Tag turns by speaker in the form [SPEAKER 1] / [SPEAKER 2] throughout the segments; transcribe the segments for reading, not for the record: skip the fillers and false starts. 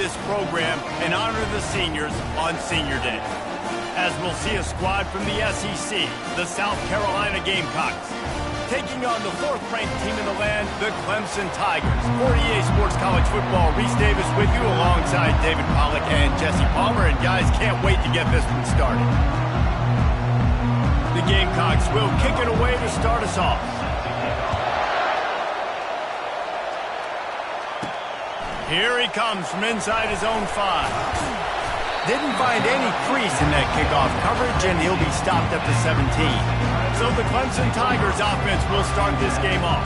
[SPEAKER 1] this program and honor the seniors on Senior Day. As we'll see a squad from the SEC, the South Carolina Gamecocks, taking on the 4th-ranked team in the land, the Clemson Tigers. For EA Sports College Football, Reese Davis with you alongside David Pollack and Jesse Palmer. And guys, can't wait to get this one started. The Gamecocks will kick it away to start us off. Here he comes from inside his own 5. Didn't find any crease in that kickoff coverage, and he'll be stopped at the 17. So the Clemson Tigers offense will start this game off.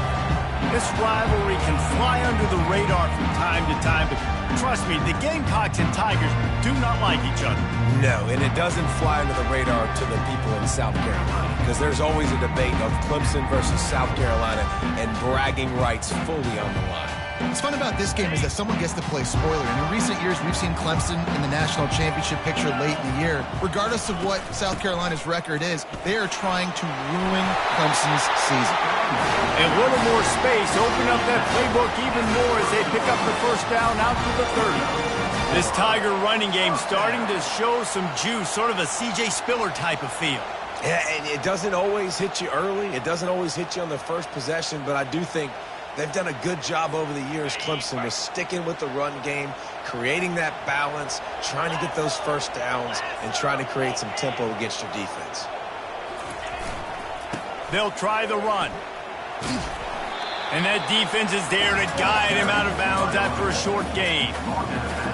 [SPEAKER 1] This rivalry can fly under the radar from time to time, but trust me, the Gamecocks and Tigers do not like each other.
[SPEAKER 2] No, and it doesn't fly under the radar to the people in South Carolina, because there's always a debate of Clemson versus South Carolina and bragging rights fully on the line.
[SPEAKER 3] What's fun about this game is that someone gets to play spoiler. And in recent years, we've seen Clemson in the national championship picture late in the year. Regardless of what South Carolina's record is, they are trying to ruin Clemson's season.
[SPEAKER 1] A little more space, open up that playbook even more as they pick up the first down out to the 30. This Tiger running game starting to show some juice, sort of a C.J. Spiller type of feel.
[SPEAKER 2] Yeah, and it doesn't always hit you early. It doesn't always hit you on the first possession, but I do think they've done a good job over the years, Clemson, with sticking with the run game, creating that balance, trying to get those first downs, and trying to create some tempo against your defense.
[SPEAKER 1] They'll try the run. And that defense is there to guide him out of bounds after a short gain.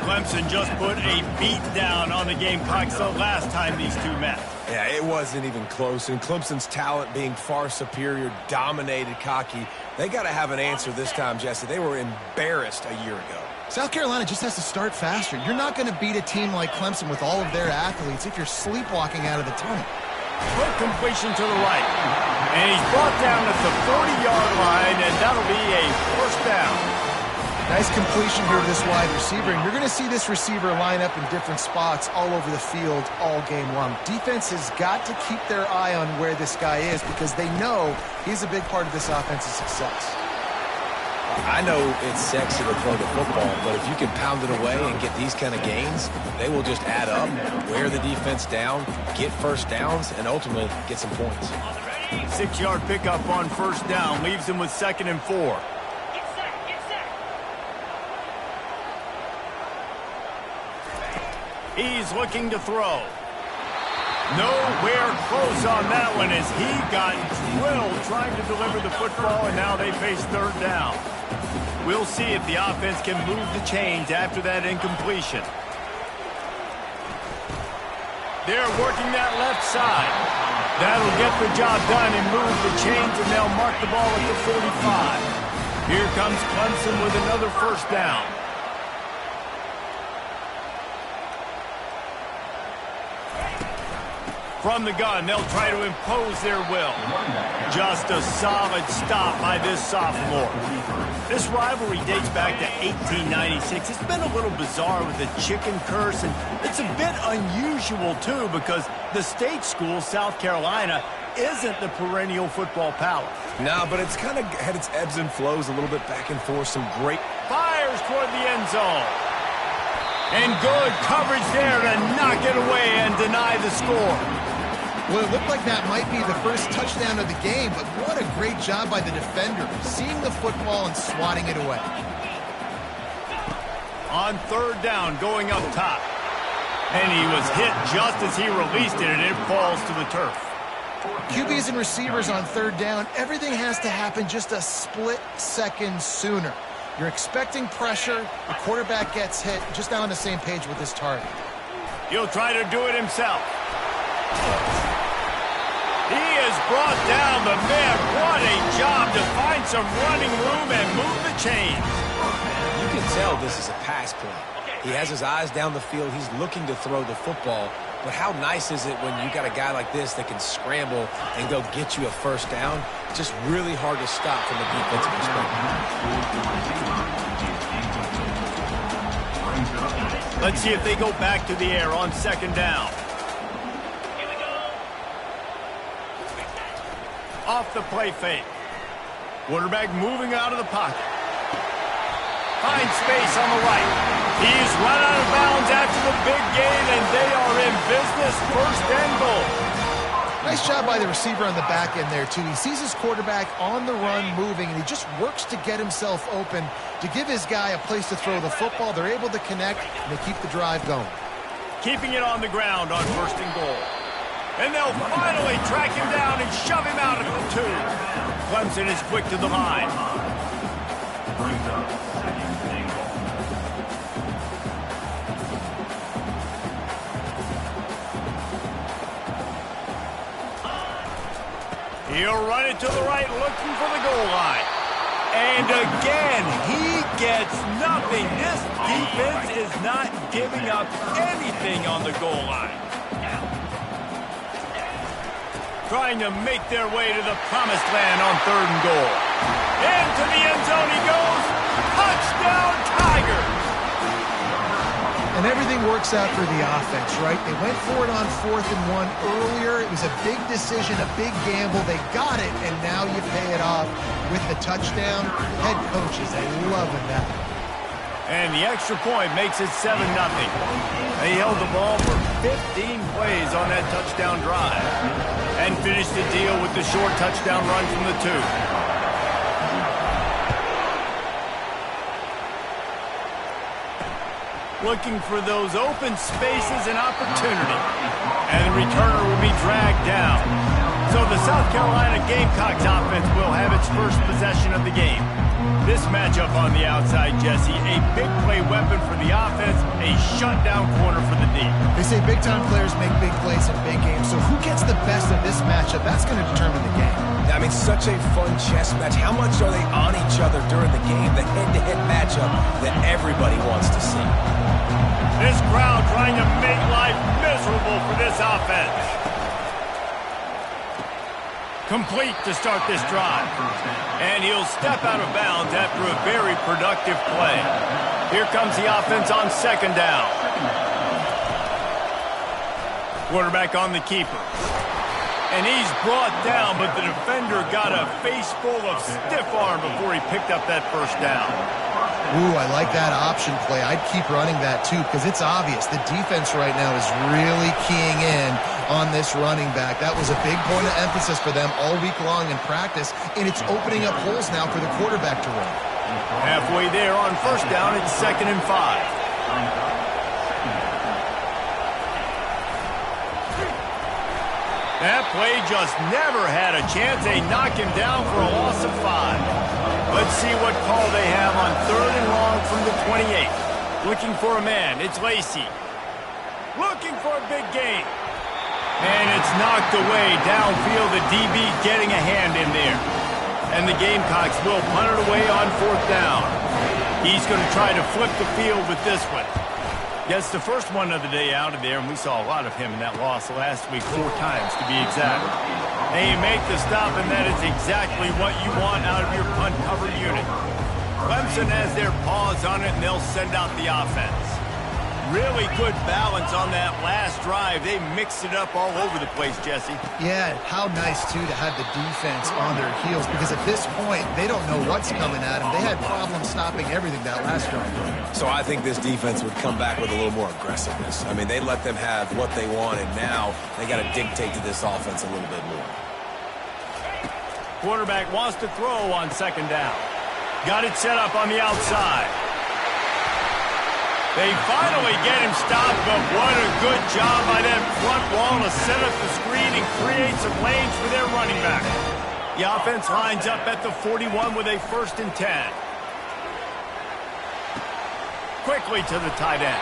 [SPEAKER 1] Clemson just put a beat down on the Gamecocks the last time these two met.
[SPEAKER 2] Yeah, it wasn't even close, and Clemson's talent being far superior, dominated, cocky. They got to have an answer this time, Jesse. They were embarrassed a year ago.
[SPEAKER 3] South Carolina just has to start faster. You're not going to beat a team like Clemson with all of their athletes if you're sleepwalking out of the tunnel.
[SPEAKER 1] Quick completion to the right. And he's brought down at the 40-yard line, and that'll be a first down.
[SPEAKER 3] Nice completion here to this wide receiver, and you're going to see this receiver line up in different spots all over the field all game long. Defense has got to keep their eye on where this guy is because they know he's a big part of this offense's success.
[SPEAKER 2] I know it's sexy to throw the football, but if you can pound it away and get these kind of gains, they will just add up, wear the defense down, get first downs, and ultimately get some points.
[SPEAKER 1] 6-yard pickup on first down leaves them with 2nd and 4. He's looking to throw. Nowhere close on that one as he got drilled trying to deliver the football, and now they face 3rd down. We'll see if the offense can move the chains after that incompletion. They're working that left side. That'll get the job done and move the chains, and they'll mark the ball at the 45. Here comes Clemson with another first down. From the gun, they'll try to impose their will. Just a solid stop by this sophomore. This rivalry dates back to 1896. It's been a little bizarre with the chicken curse, and it's a bit unusual, too, because the state school, South Carolina, isn't the perennial football power.
[SPEAKER 2] No, but it's kind of had its ebbs and flows a little bit back and forth. Some great
[SPEAKER 1] fires toward the end zone. And good coverage there to knock it away and deny the score.
[SPEAKER 3] Well, it looked like that might be the first touchdown of the game, but what a great job by the defender, seeing the football and swatting it away.
[SPEAKER 1] On 3rd down, going up top. And he was hit just as he released it, and it falls to the turf.
[SPEAKER 3] QBs and receivers on 3rd down, everything has to happen just a split second sooner. You're expecting pressure, the quarterback gets hit, just not on the same page with his target.
[SPEAKER 1] He'll try to do it himself. He is brought down, but man, what a job to find some running room and move the chains.
[SPEAKER 2] You can tell this is a pass play. He has his eyes down the field. He's looking to throw the football. But how nice is it when you got a guy like this that can scramble and go get you a first down? Just really hard to stop from a defensive perspective.
[SPEAKER 1] Let's see if they go back to the air on 2nd down. Off the play fake. Quarterback moving out of the pocket. Finds space on the right. He's run out of bounds after the big gain, and they are in business. First and goal.
[SPEAKER 3] Nice job by the receiver on the back end there, too. He sees his quarterback on the run moving, and he just works to get himself open to give his guy a place to throw the football. They're able to connect, and they keep the drive going.
[SPEAKER 1] Keeping it on the ground on first and goal. And they'll finally track him down and shove him out at the 2. Clemson is quick to the line. He'll run it to the right, looking for the goal line. And again, he gets nothing. This defense is not giving up anything on the goal line. Trying to make their way to the promised land on 3rd and goal. Into the end zone he goes. Touchdown, Tigers!
[SPEAKER 3] And everything works out for the offense, right? They went for it on 4th and 1 earlier. It was a big decision, a big gamble. They got it, and now you pay it off with the touchdown. Head coaches, they loving that.
[SPEAKER 1] And the extra point makes it 7-0. They held the ball for 15 plays on that touchdown drive and finished the deal with the short touchdown run from the 2. Looking for those open spaces and opportunity. And the returner will be dragged down. So the South Carolina Gamecocks offense will have its first possession of the game. This matchup on the outside, Jesse, a big play weapon for the offense, a shutdown corner for the D.
[SPEAKER 3] They say big-time players make big plays in big games, so who gets the best of this matchup? That's going to determine the game.
[SPEAKER 2] I mean, such a fun chess match. How much are they on each other during the game? The head-to-head matchup that everybody wants to see.
[SPEAKER 1] This crowd trying to make life miserable for this offense. Complete to start this drive. And he'll step out of bounds after a very productive play. Here comes the offense on 2nd down. Quarterback on the keeper. And he's brought down, but the defender got a face full of stiff arm before he picked up that first down.
[SPEAKER 3] Ooh, I like that option play. I'd keep running that, too, because it's obvious. The defense right now is really keying in on this running back. That was a big point of emphasis for them all week long in practice, and it's opening up holes now for the quarterback to run.
[SPEAKER 1] Halfway there on 1st down, it's 2nd and 5. That play just never had a chance. They knock him down for a loss of 5. Let's see what call they have on 3rd and long from the 28. Looking for a man. It's Lacey. Looking for a big gain. And it's knocked away downfield. The DB getting a hand in there. And the Gamecocks will punt it away on 4th down. He's going to try to flip the field with this one. Gets the first one of the day out of there, and we saw a lot of him in that loss last week, 4 times to be exact. And you make the stop, and that is exactly what you want out of your punt cover unit. Clemson has their paws on it, and they'll send out the offense. Really good balance on that last drive. They mixed it up all over the place, Jesse.
[SPEAKER 3] Yeah, how nice, too, to have the defense on their heels, because at this point, they don't know what's coming at them. They had problems stopping everything that last drive.
[SPEAKER 2] So I think this defense would come back with a little more aggressiveness. I mean, they let them have what they want, and now they got to dictate to this offense a little bit more.
[SPEAKER 1] Quarterback wants to throw on 2nd down. Got it set up on the outside. They finally get him stopped, but what a good job by that front wall to set up the screen and create some lanes for their running back. The offense lines up at the 41 with a 1st and 10. Quickly to the tight end.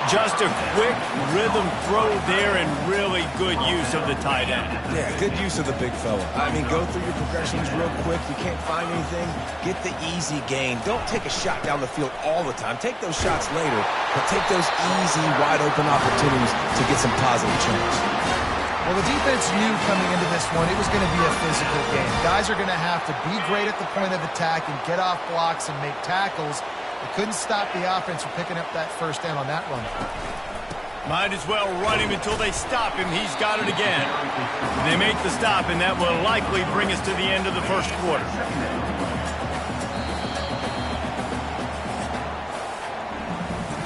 [SPEAKER 1] Just a quick rhythm throw there and really good use of the tight end.
[SPEAKER 2] Yeah, good use of the big fella. I mean, go through your progressions real quick. You can't find anything. Get the easy gain. Don't take a shot down the field all the time. Take those shots later, but take those easy, wide-open opportunities to get some positive change.
[SPEAKER 3] Well, the defense knew coming into this one it was going to be a physical game. Guys are going to have to be great at the point of attack and get off blocks and make tackles. They couldn't stop the offense from picking up that 1st down on that run.
[SPEAKER 1] Might as well run him until they stop him. He's got it again. They make the stop, and that will likely bring us to the end of the 1st quarter.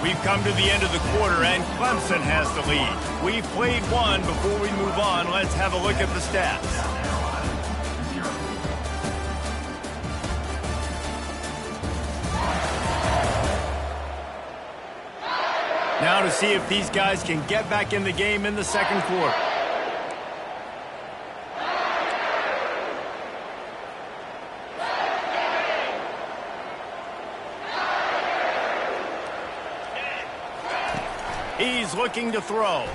[SPEAKER 1] We've come to the end of the quarter, and Clemson has the lead. We've played one. Before we move on, let's have a look at the stats. Now to see if these guys can get back in the game in the second quarter. He's looking to throw.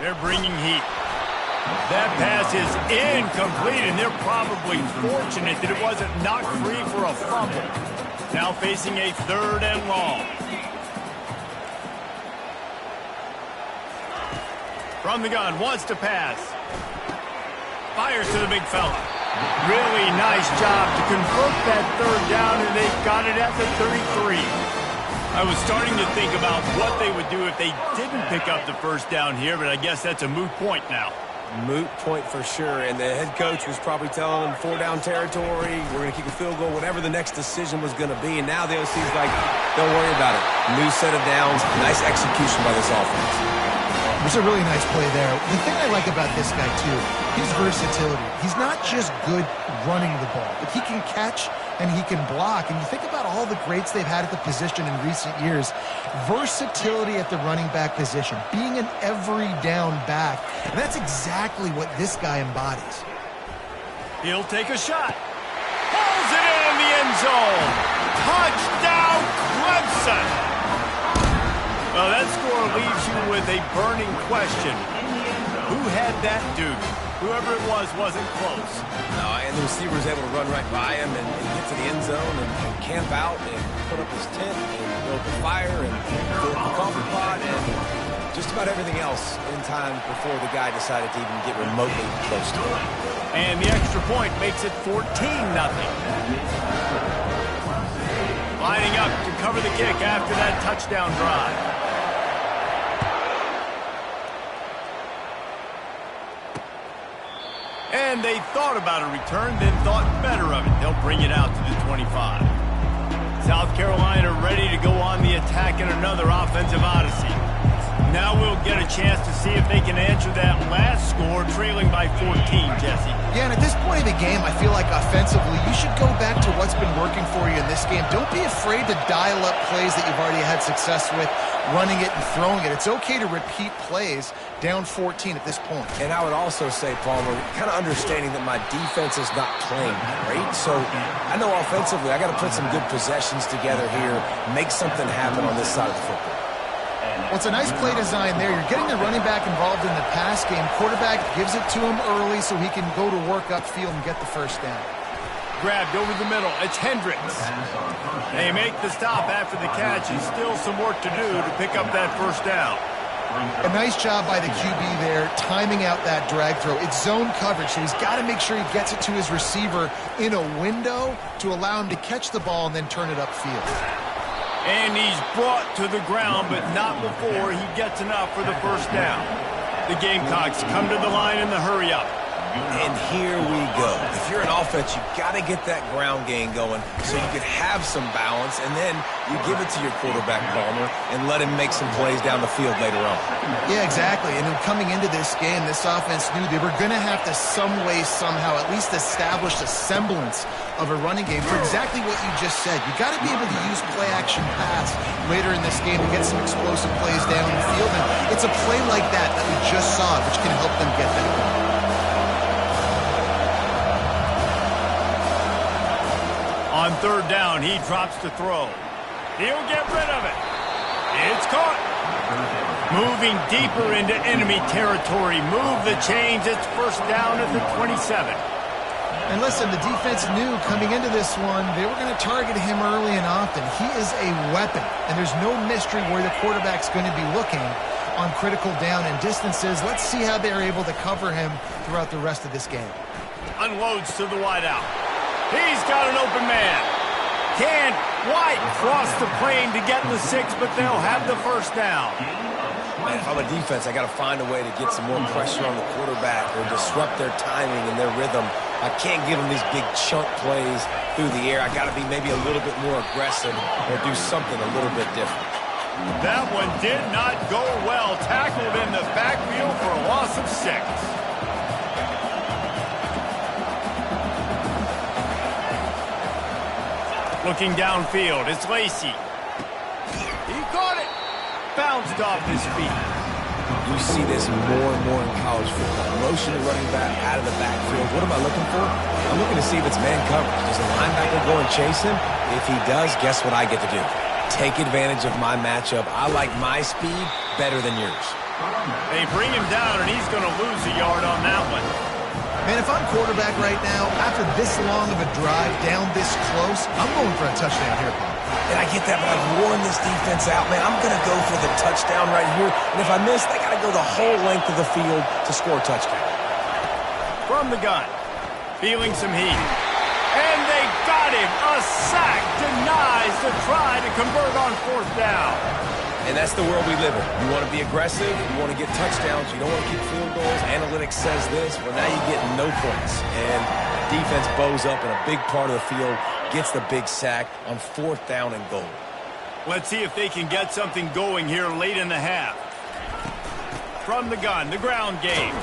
[SPEAKER 1] They're bringing heat. That pass is incomplete, and they're probably fortunate that it wasn't knocked free for a fumble. Now facing a 3rd and long. From the gun, wants to pass. Fires to the big fella. Really nice job to convert that 3rd down, and they got it at the 33. I was starting to think about what they would do if they didn't pick up the 1st down here, but I guess that's a moot point now.
[SPEAKER 2] Moot point for sure, and the head coach was probably telling them 4-down territory, we're going to kick a field goal, whatever the next decision was going to be, and now the OC's like, don't worry about it. New set of downs, nice execution by this offense.
[SPEAKER 3] There's a really nice play there. The thing I like about this guy, too, his versatility. He's not just good running the ball, but he can catch and he can block. And you think about all the greats they've had at the position in recent years. Versatility at the running back position, being an every down back. And that's exactly what this guy embodies.
[SPEAKER 1] He'll take a shot. Pulls it in the end zone. Touchdown, Clemson! Well, that score leaves you with a burning question. Who had that dude? Whoever it was wasn't close.
[SPEAKER 2] No, and the receiver was able to run right by him and get to the end zone and camp out and put up his tent and build the fire and fill up the coffee pot and just about everything else in time before the guy decided to even get remotely close to it.
[SPEAKER 1] And the extra point makes it 14-0. Lining up to cover the kick after that touchdown drive. And they thought about a return, then thought better of it. They'll bring it out to the 25. South Carolina ready to go on the attack in another offensive odyssey. Now we'll get a chance to see if they can answer that last score, trailing by 14, Jesse.
[SPEAKER 3] Yeah, and at this point of the game, I feel like offensively, you should go back to what's been working for you in this game. Don't be afraid to dial up plays that you've already had success with, running it and throwing it. It's okay to repeat plays down 14 at this point.
[SPEAKER 2] And I would also say, Palmer, kind of understanding that my defense is not playing great. So I know offensively, I got to put some good possessions together here, make something happen on this side of the football.
[SPEAKER 3] Well, it's a nice play design there. You're getting the running back involved in the pass game. Quarterback gives it to him early so he can go to work upfield and get the 1st down.
[SPEAKER 1] Grabbed over the middle. It's Hendricks. They make the stop after the catch, and still some work to do to pick up that 1st down.
[SPEAKER 3] A nice job by the QB there, timing out that drag throw. It's zone coverage, so he's got to make sure he gets it to his receiver in a window to allow him to catch the ball and then turn it upfield.
[SPEAKER 1] And he's brought to the ground, but not before he gets enough for the 1st down. The Gamecocks come to the line in the hurry-up.
[SPEAKER 2] And here we go. If you're an offense, you've got to get that ground game going so you can have some balance, and then you give it to your quarterback, Palmer, and let him make some plays down the field later on.
[SPEAKER 3] Yeah, exactly. And coming into this game, this offense knew they were going to have to some way, somehow, at least establish a semblance of a running game for exactly what you just said. You got to be able to use play-action pass later in this game to get some explosive plays down the field. And it's a play like that we just saw, which can help them get that going.
[SPEAKER 1] On 3rd down, he drops to throw. He'll get rid of it. It's caught. Moving deeper into enemy territory. Move the chains. It's 1st down at the 27.
[SPEAKER 3] And listen, the defense knew coming into this one, they were going to target him early and often. He is a weapon, and there's no mystery where the quarterback's going to be looking on critical down and distances. Let's see how they're able to cover him throughout the rest of this game.
[SPEAKER 1] Unloads to the wideout. He's got an open man. Can't quite cross the plane to get the 6, but they'll have the 1st down.
[SPEAKER 2] Man, if I'm a defense, I got to find a way to get some more pressure on the quarterback or disrupt their timing and their rhythm. I can't give them these big chunk plays through the air. I got to be maybe a little bit more aggressive or do something a little bit different.
[SPEAKER 1] That one did not go well. Tackled in the backfield for a loss of 6. Looking downfield, it's Lacey. He caught it. Bounced off his feet.
[SPEAKER 2] You see this more and more in college football. Motion to running back out of the backfield. What am I looking for? I'm looking to see if it's man coverage. Does the linebacker go and chase him? If he does, guess what I get to do? Take advantage of my matchup. I like my speed better than yours.
[SPEAKER 1] They bring him down, and he's going to lose a yard on that one.
[SPEAKER 3] Man, if I'm quarterback right now, after this long of a drive down this close, I'm going for a touchdown here, Paul.
[SPEAKER 2] And I get that, but I've worn this defense out, man. I'm going to go for the touchdown right here. And if I miss, they got to go the whole length of the field to score a touchdown.
[SPEAKER 1] From the gun, feeling some heat. And they got him. A sack denies the try to convert on 4th down.
[SPEAKER 2] And that's the world we live in. You want to be aggressive, you want to get touchdowns, you don't want to kick field goals. Analytics says this. Well, now you get no points. And defense bows up in a big part of the field, gets the big sack on 4th down and goal.
[SPEAKER 1] Let's see if they can get something going here late in the half. From the gun, the ground game.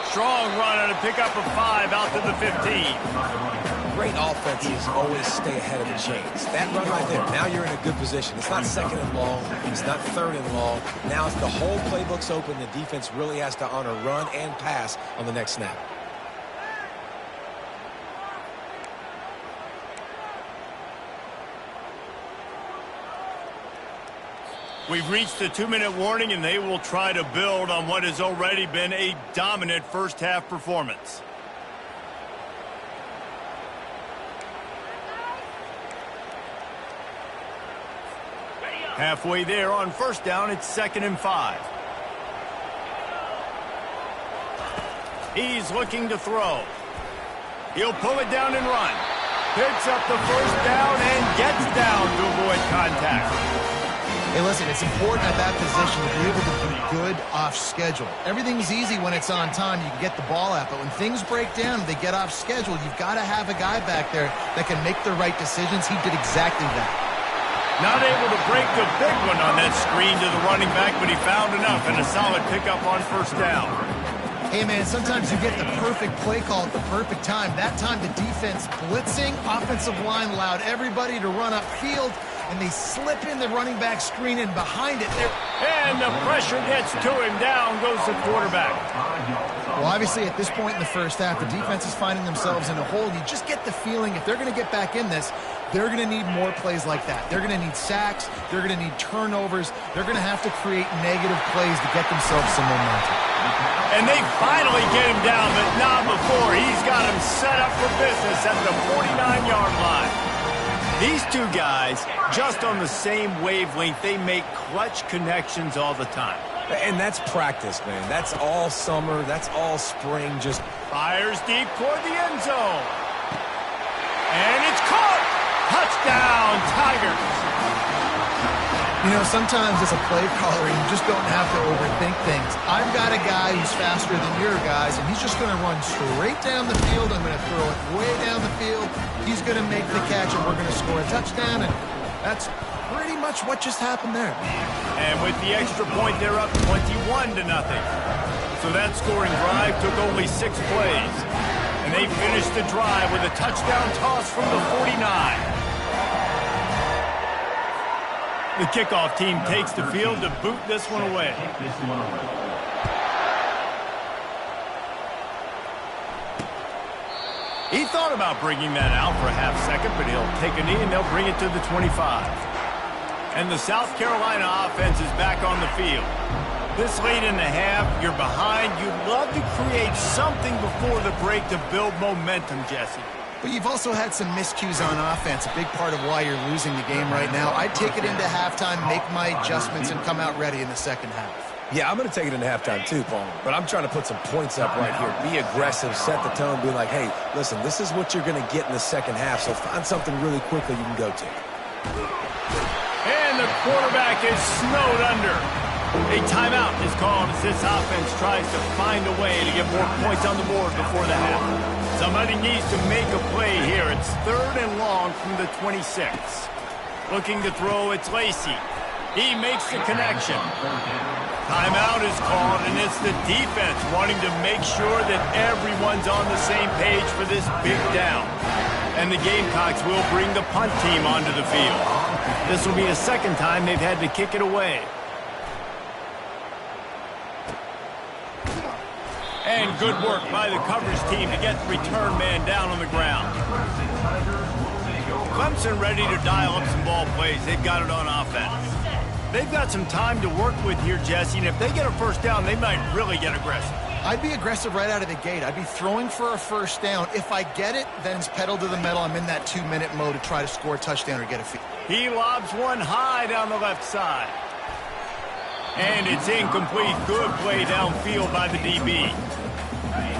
[SPEAKER 1] Strong run and a pickup of 5 out to the 15.
[SPEAKER 2] Great offenses always stay ahead of the chains. That run right there, now you're in a good position. It's not 2nd and long. It's not 3rd and long. Now it's the whole playbook's open. The defense really has to honor run and pass on the next snap.
[SPEAKER 1] We've reached the 2-minute warning, and they will try to build on what has already been a dominant first-half performance. Halfway there on 1st down, it's 2nd and 5. He's looking to throw. He'll pull it down and run. Picks up the 1st down and gets down to avoid contact.
[SPEAKER 3] Hey, listen, it's important at that position to be able to be good off schedule. Everything's easy when it's on time. You can get the ball out. But when things break down, they get off schedule, you've got to have a guy back there that can make the right decisions. He did exactly that.
[SPEAKER 1] Not able to break the big one on that screen to the running back, but he found enough and a solid pickup on 1st down.
[SPEAKER 3] Hey, man, sometimes you get the perfect play call at the perfect time. That time the defense blitzing, offensive line allowed everybody to run upfield, and they slip in the running back screen, and behind it,
[SPEAKER 1] and the pressure gets to him. Down goes the quarterback.
[SPEAKER 3] Well, obviously, at this point in the first half, the defense is finding themselves in a hole. You just get the feeling if they're going to get back in this, they're going to need more plays like that. They're going to need sacks. They're going to need turnovers. They're going to have to create negative plays to get themselves some momentum.
[SPEAKER 1] And they finally get him down, but not before. He's got him set up for business at the 49-yard line. These two guys, just on the same wavelength, they make clutch connections all the time.
[SPEAKER 2] And that's practice, man. That's all summer. That's all spring. Just
[SPEAKER 1] fires deep toward the end zone. And it's caught. Touchdown, Tigers.
[SPEAKER 3] You know, sometimes as a play caller, you just don't have to overthink things. I've got a guy who's faster than your guys, and he's just going to run straight down the field. I'm going to throw it way down the field. He's going to make the catch, and we're going to score a touchdown. And that's pretty much what just happened there.
[SPEAKER 1] And with the extra point, they're up 21-0. So that scoring drive took only 6 plays. And they finished the drive with a touchdown toss from the 49. The kickoff team takes the field to boot this one away. He thought about bringing that out for a half second, but he'll take a knee and they'll bring it to the 25. And the South Carolina offense is back on the field. This late in the half, you're behind. You'd love to create something before the break to build momentum, Jesse.
[SPEAKER 3] But you've also had some miscues on offense, a big part of why you're losing the game right now. I'd take it into halftime, make my adjustments, and come out ready in the second half.
[SPEAKER 2] Yeah, I'm going to take it into halftime too, Paul. But I'm trying to put some points up right here. Be aggressive, set the tone, be like, hey, listen, this is what you're going to get in the second half, so find something really quickly you can go to.
[SPEAKER 1] And the quarterback is snowed under. A timeout is called as this offense tries to find a way to get more points on the board before the half. Somebody needs to make a play here. It's 3rd and long from the 26. Looking to throw, it's Lacey. He makes the connection. Timeout is called, and it's the defense wanting to make sure that everyone's on the same page for this big down. And the Gamecocks will bring the punt team onto the field. This will be the second time they've had to kick it away. And good work by the coverage team to get the return man down on the ground. Clemson ready to dial up some ball plays. They've got it on offense. They've got some time to work with here, Jesse, and if they get a first down, they might really get aggressive.
[SPEAKER 3] I'd be aggressive right out of the gate. I'd be throwing for a first down. If I get it, then it's pedal to the metal. I'm in that 2-minute mode to try to score a touchdown or get a field.
[SPEAKER 1] He lobs one high down the left side. And it's incomplete. Good play downfield by the DB.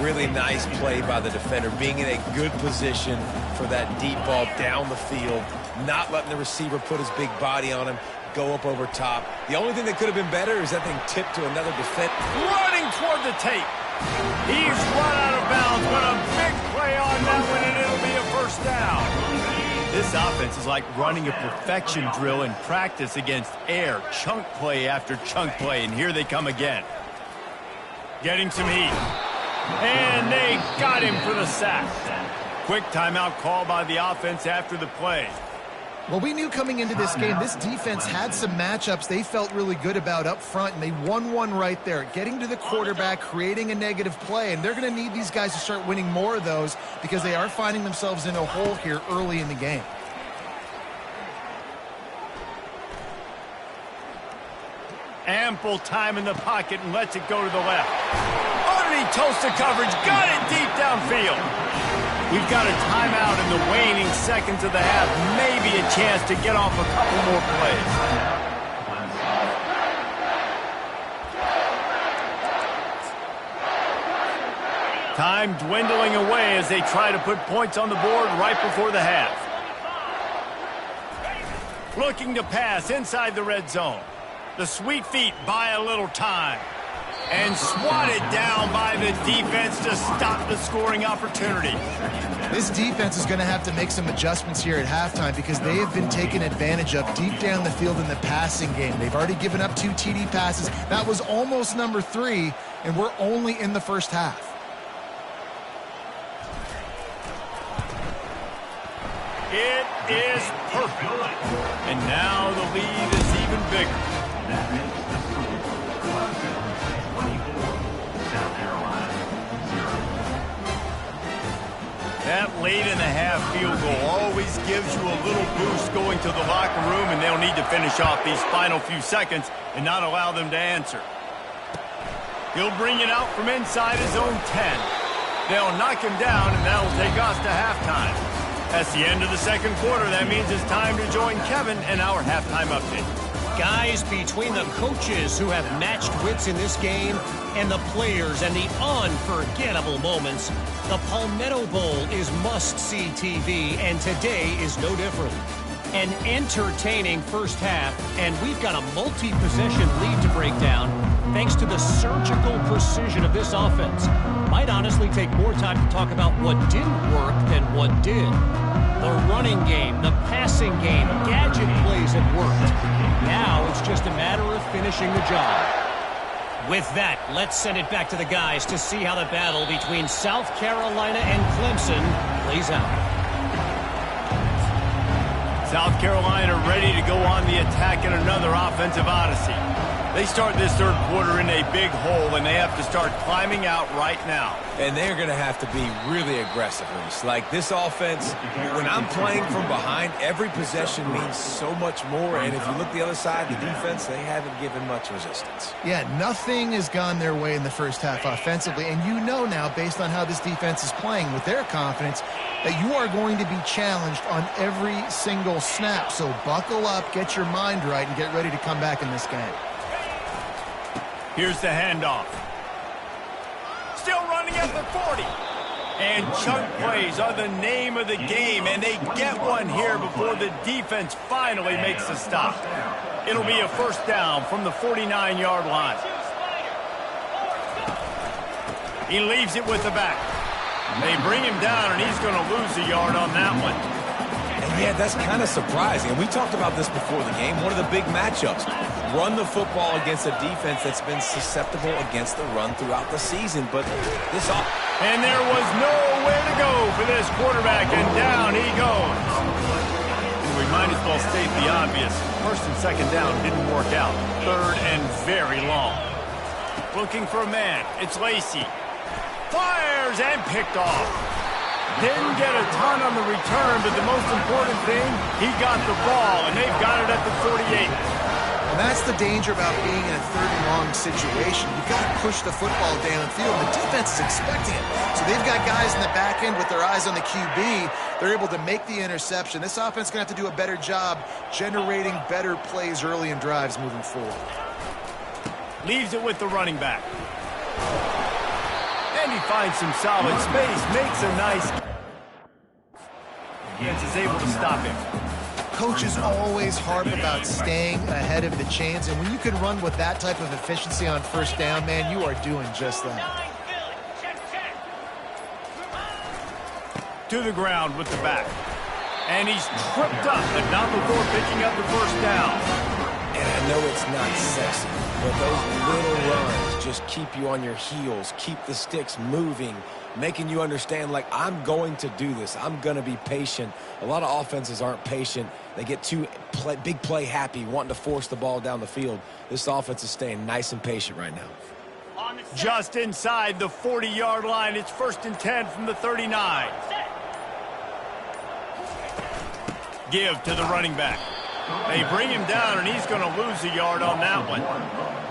[SPEAKER 2] Really nice play by the defender, being in a good position for that deep ball down the field, not letting the receiver put his big body on him, go up over top. The only thing that could have been better is that thing tipped to another defender.
[SPEAKER 1] Running toward the tape. He's run out of bounds, but a big play on that one, and it'll be a first down. This offense is like running a perfection drill in practice against air. Chunk play after chunk play, and here they come again. Getting some heat. And they got him for the sack. Quick timeout call by the offense after the play.
[SPEAKER 3] Well, we knew coming into this game, this defense had some matchups they felt really good about up front, and they won one right there, getting to the quarterback, creating a negative play, and they're going to need these guys to start winning more of those because they are finding themselves in a hole here early in the game.
[SPEAKER 1] Ample time in the pocket and lets it go to the left. Underneath toasted coverage, got it deep downfield. We've got a timeout in the waning seconds of the half. Maybe a chance to get off a couple more plays. Time dwindling away as they try to put points on the board right before the half. Looking to pass inside the red zone. The sweet feet buy a little time. And swatted down by the defense to stop the scoring opportunity.
[SPEAKER 3] This defense is going to have to make some adjustments here at halftime because they have been taken advantage of deep down the field in the passing game. They've already given up 2 TD passes. That was almost number 3, and we're only in the first half.
[SPEAKER 1] It is perfect. And now the lead is even bigger. That late in the half field goal always gives you a little boost going to the locker room, and they'll need to finish off these final few seconds and not allow them to answer. He'll bring it out from inside his own 10. They'll knock him down, and that'll take us to halftime. That's the end of the second quarter. That means it's time to join Kevin and our halftime update.
[SPEAKER 4] Guys, between the coaches who have matched wits in this game and the players and the unforgettable moments, the Palmetto Bowl is must-see TV, and today is no different. An entertaining first half, and we've got a multi-possession lead to break down thanks to the surgical precision of this offense. Might honestly take more time to talk about what didn't work than what did. The running game, the passing game, gadget plays have worked. Now it's just a matter of finishing the job. With that, let's send it back to the guys to see how the battle between South Carolina and Clemson plays out.
[SPEAKER 1] South Carolina ready to go on the attack in another offensive odyssey. They start this third quarter in a big hole, and they have to start climbing out right now.
[SPEAKER 2] And they're going to have to be really aggressive, Reese. Like this offense, when I'm playing from behind, every possession means so much more. And if you look the other side, the defense, they haven't given much resistance.
[SPEAKER 3] Yeah, nothing has gone their way in the first half offensively. And you know now, based on how this defense is playing with their confidence, that you are going to be challenged on every single snap. So buckle up, get your mind right, and get ready to come back in this game.
[SPEAKER 1] Here's the handoff. Still running at the 40. And chunk plays are the name of the game, and they get one here before the defense finally makes the stop. It'll be a first down from the 49-yard line. He leaves it with the back. They bring him down, and he's going to lose a yard on that one.
[SPEAKER 2] And Yeah, that's kind of surprising. And we talked about this before the game. One of the big matchups. Run the football against a defense that's been susceptible against the run throughout the season. But this all...
[SPEAKER 1] And there was nowhere to go for this quarterback, and down he goes. And we might as well state the obvious. First and second down didn't work out. Third and very long. Looking for a man. It's Lacey. Fires and picked off. Didn't get a ton on the return, but the most important thing, he got the ball, and they've got it at the 48.
[SPEAKER 3] And that's the danger about being in a third and long situation. You've got to push the football downfield. The defense is expecting it. So they've got guys in the back end with their eyes on the QB. They're able to make the interception. This offense is going to have to do a better job generating better plays early in drives moving forward.
[SPEAKER 1] Leaves it with the running back. And he finds some solid space, makes a nice... Defense is able to stop him.
[SPEAKER 3] Coaches always harp about staying ahead of the chains, and when you can run with that type of efficiency on first down, man, you are doing just that.
[SPEAKER 1] To the ground with the back. And he's tripped up, but not before picking up the first down.
[SPEAKER 2] And I know it's not sexy, but those little runs just keep you on your heels, keep the sticks moving, making you understand, like, I'm going to do this. I'm going to be patient. A lot of offenses aren't patient. They get too big play happy, wanting to force the ball down the field. This offense is staying nice and patient right now.
[SPEAKER 1] Just inside the 40-yard line. It's 1st and 10 from the 39. Give to the running back. They bring him down, and he's going to lose a yard on that one.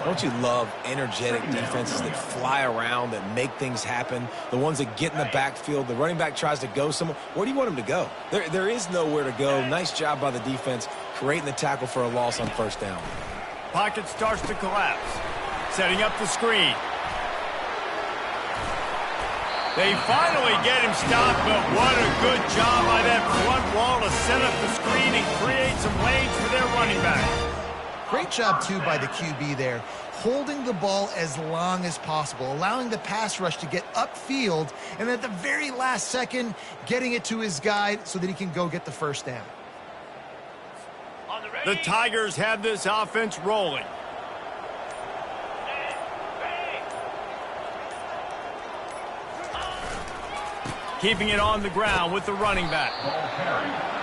[SPEAKER 2] Don't you love energetic defenses that fly around, that make things happen, the ones that get in the backfield? The running back tries to go somewhere. Where do you want him to go? There is nowhere to go. Nice job by the defense creating the tackle for a loss on first down.
[SPEAKER 1] Pocket starts to collapse. Setting up the screen. They finally get him stopped, but what a good job by that front wall to set up the screen and create some lanes for their running back.
[SPEAKER 3] Great job, too, by the QB there, holding the ball as long as possible, allowing the pass rush to get upfield, and at the very last second, getting it to his guy so that he can go get the first down.
[SPEAKER 1] The Tigers have this offense rolling. Keeping it on the ground with the running back.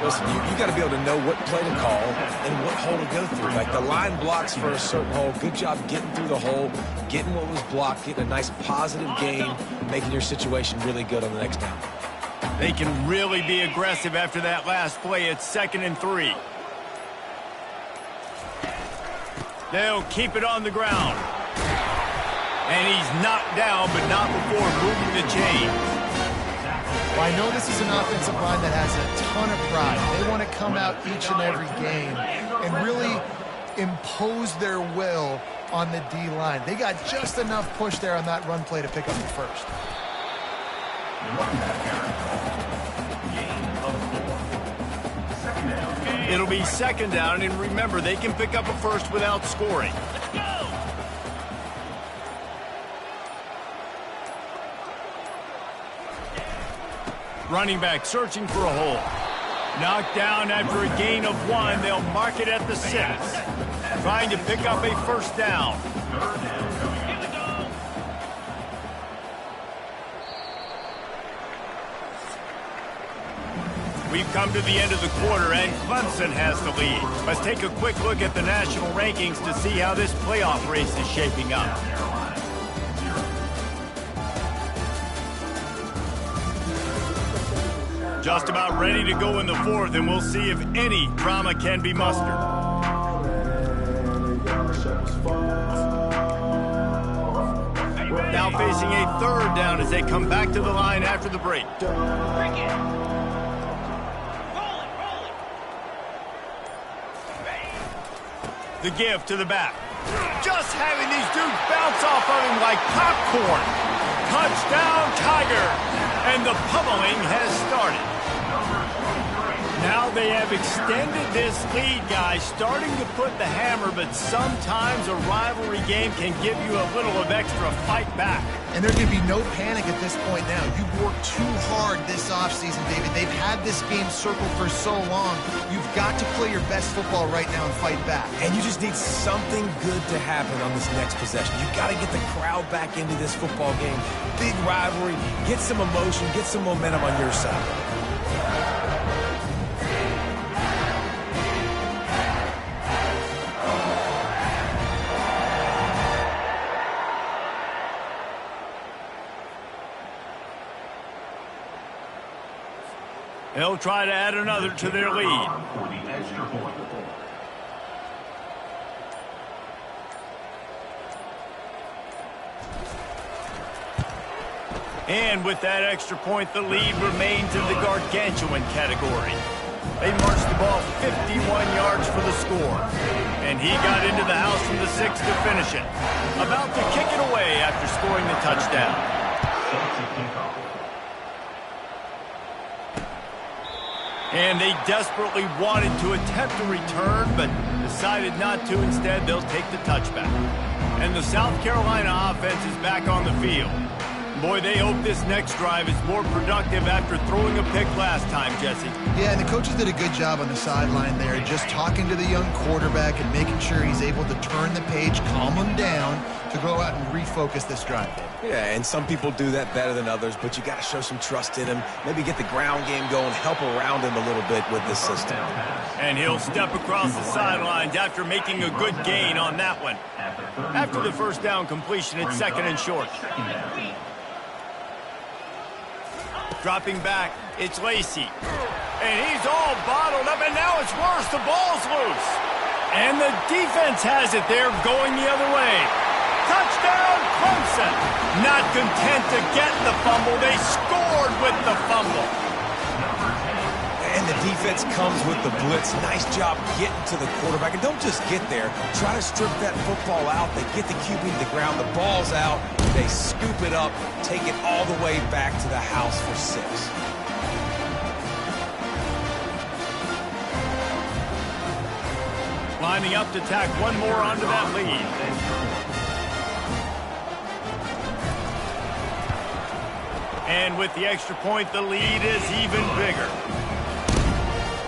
[SPEAKER 2] Listen, you got to be able to know what play to call and what hole to go through. Like, the line blocks for a certain hole. Good job getting through the hole, getting what was blocked, getting a nice positive gain, making your situation really good on the next down.
[SPEAKER 1] They can really be aggressive after that last play. It's 2nd and 3. They'll keep it on the ground. And he's knocked down, but not before moving the chain.
[SPEAKER 3] Well, I know this is an offensive line that has a ton of pride. They want to come out each and every game and really impose their will on the D-line. They got just enough push there on that run play to pick up the first.
[SPEAKER 1] It'll be 2nd down, and remember, they can pick up a first without scoring. Running back searching for a hole. Knocked down after a gain of 1. They'll mark it at the 6. Trying to pick up a first down. We've come to the end of the quarter, and Clemson has the lead. Let's take a quick look at the national rankings to see how this playoff race is shaping up. Just about ready to go in the 4th, and we'll see if any drama can be mustered. Now facing a 3rd down as they come back to the line after the break. The give to the back. Just having these dudes bounce off of him like popcorn. Touchdown, Tiger! And the pummeling has started. Now they have extended this lead, guys, starting to put the hammer, but sometimes a rivalry game can give you a little of extra fight back.
[SPEAKER 3] And there can be no panic at this point now. You've worked too hard this offseason, David. They've had this game circled for so long. You've got to play your best football right now and fight back.
[SPEAKER 2] And you just need something good to happen on this next possession. You've got to get the crowd back into this football game. Big rivalry. Get some emotion. Get some momentum on your side.
[SPEAKER 1] They'll try to add another to their lead. And with that extra point, the lead remains in the gargantuan category. They marched the ball 51 yards for the score. And he got into the house from the 6 to finish it. About to kick it away after scoring the touchdown. And they desperately wanted to attempt a return, but decided not to. Instead, they'll take the touchback. And the South Carolina offense is back on the field. Boy, they hope this next drive is more productive after throwing a pick last time, Jesse.
[SPEAKER 3] Yeah, and the coaches did a good job on the sideline there, just talking to the young quarterback and making sure he's able to turn the page, calm him down, to go out and refocus this drive.
[SPEAKER 2] Yeah, and some people do that better than others, but you got to show some trust in him. Maybe get the ground game going, help around him a little bit with this system.
[SPEAKER 1] And he'll step across the sidelines after making a good gain on that one. After the first down completion, it's 2nd and short. Dropping back, it's Lacey. And he's all bottled up, and now it's worse. The ball's loose. And the defense has it there, going the other way. Touchdown, Clemson. Not content to get the fumble, they scored with the fumble.
[SPEAKER 2] And the defense comes with the blitz. Nice job getting to the quarterback. And don't just get there. Try to strip that football out. They get the QB to the ground. The ball's out. They scoop it up, take it all the way back to the house for 6.
[SPEAKER 1] Lining up to tack one more onto that lead. And with the extra point, the lead is even bigger.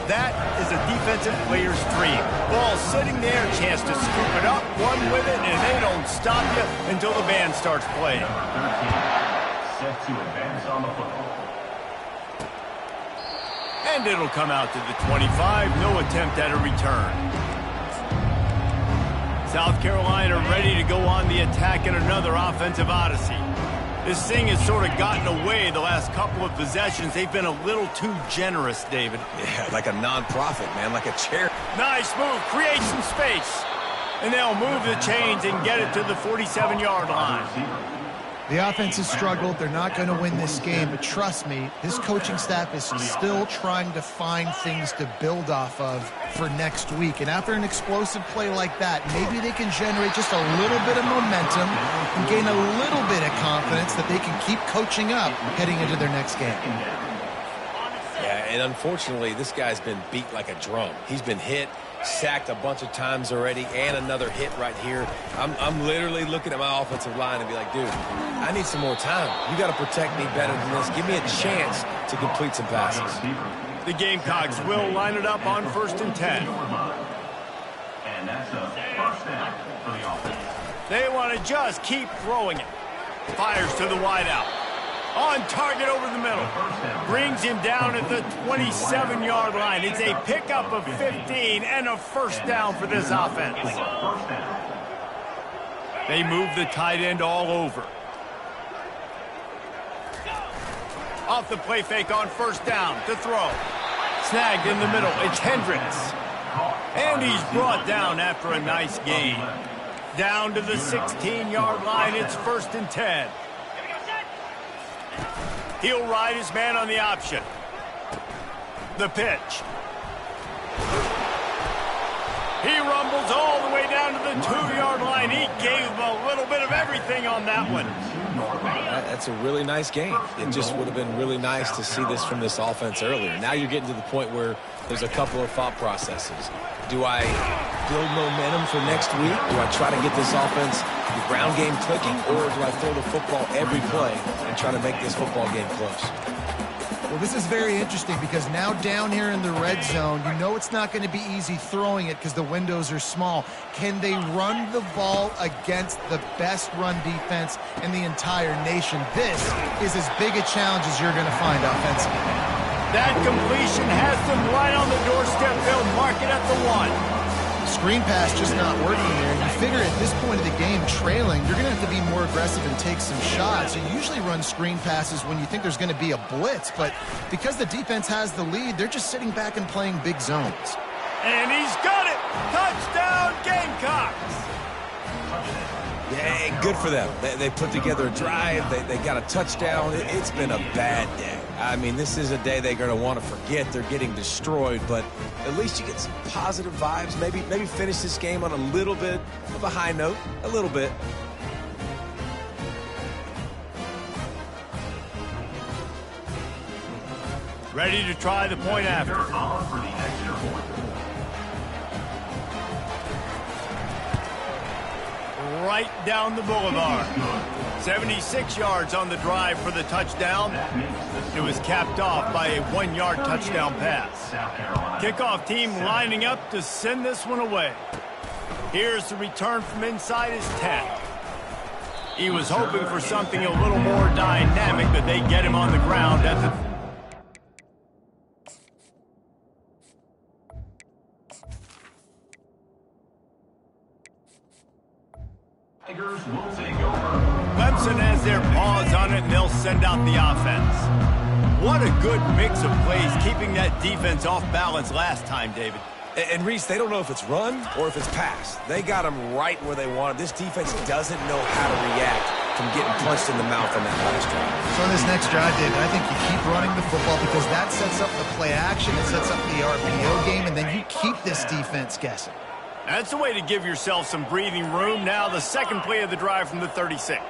[SPEAKER 1] That is a defensive player's dream. Ball sitting there, chance to scoop it up, one with it, and they don't stop you until the band starts playing.
[SPEAKER 5] Set to advance on the football.
[SPEAKER 1] And it'll come out to the 25. No attempt at a return. South Carolina ready to go on the attack in another offensive odyssey. This thing has sort of gotten away the last couple of possessions. They've been a little too generous, David.
[SPEAKER 2] Yeah, like a non-profit, man, like a charity.
[SPEAKER 1] Nice move, create some space. And they'll move the chains and get it to the 47-yard line.
[SPEAKER 3] The offense has struggled. They're not going to win this game, but trust me, this coaching staff is still trying to find things to build off of for next week. And after an explosive play like that, maybe they can generate just a little bit of momentum and gain a little bit of confidence that they can keep coaching up heading into their next game.
[SPEAKER 2] Yeah, and unfortunately, this guy's been beat like a drum. He's been hit, sacked a bunch of times already, and another hit right here. I'm literally looking at my offensive line and be like, dude, I need some more time. You got to protect me better than this. Give me a chance to complete some passes.
[SPEAKER 1] The Gamecocks will line it up on 1st and 10.
[SPEAKER 5] And that's a first down for the offense.
[SPEAKER 1] They want to just keep throwing it. Fires to the wideout. On target over the middle. Brings him down at the 27-yard line. It's a pickup of 15 and a first down for this offense. They move the tight end all over. Off the play fake on 1st down to throw. Snagged in the middle. It's Hendricks. And he's brought down after a nice gain. Down to the 16-yard line. It's 1st and 10. He'll ride his man on the option. The pitch. He rumbles all the way down to the 2-yard line. He gave him a little bit of everything on that one.
[SPEAKER 2] That's a really nice game. It just would have been really nice to see this from this offense earlier. Now you're getting to the point where there's a couple of thought processes. Do I build momentum for next week? Do I try to get this offense, the ground game clicking, or do I throw the football every play and try to make this football game close?
[SPEAKER 3] Well, this is very interesting because now down here in the red zone, you know it's not going to be easy throwing it because the windows are small. Can they run the ball against the best run defense in the entire nation? This is as big a challenge as you're going to find offensively.
[SPEAKER 1] That completion has them right on the doorstep. They'll mark it at the 1.
[SPEAKER 3] Screen pass just not working there. You figure at this point of the game, trailing, you're going to have to be more aggressive and take some shots. You usually run screen passes when you think there's going to be a blitz, but because the defense has the lead, they're just sitting back and playing big zones.
[SPEAKER 1] And he's got it! Touchdown, Gamecocks!
[SPEAKER 2] Yeah, good for them. They put together a drive. They got a touchdown. It's been a bad day. I mean, this is a day they're going to want to forget. They're getting destroyed, but at least you get some positive vibes. Maybe finish this game on a little bit of a high note. A little bit.
[SPEAKER 1] Ready to try the point after. Right down the boulevard. 76 yards on the drive for the touchdown. It was capped off by a 1-yard touchdown pass. Kickoff team lining up to send this one away. Here's the return from inside his 10. He was hoping for something a little more dynamic, but they get him on the ground at the... Clemson has their paws on it, and they'll send out the offense. What a good mix of plays, keeping that defense off balance last time, David.
[SPEAKER 2] And Reese, they don't know if it's run or if it's pass. They got them right where they want them. This defense doesn't know how to react from getting punched in the mouth on that last drive.
[SPEAKER 3] So on this next drive, David, I think you keep running the football because that sets up the play action, it sets up the RPO game, and then you keep this defense guessing.
[SPEAKER 1] That's the way to give yourself some breathing room. Now the second play of the drive from the 36.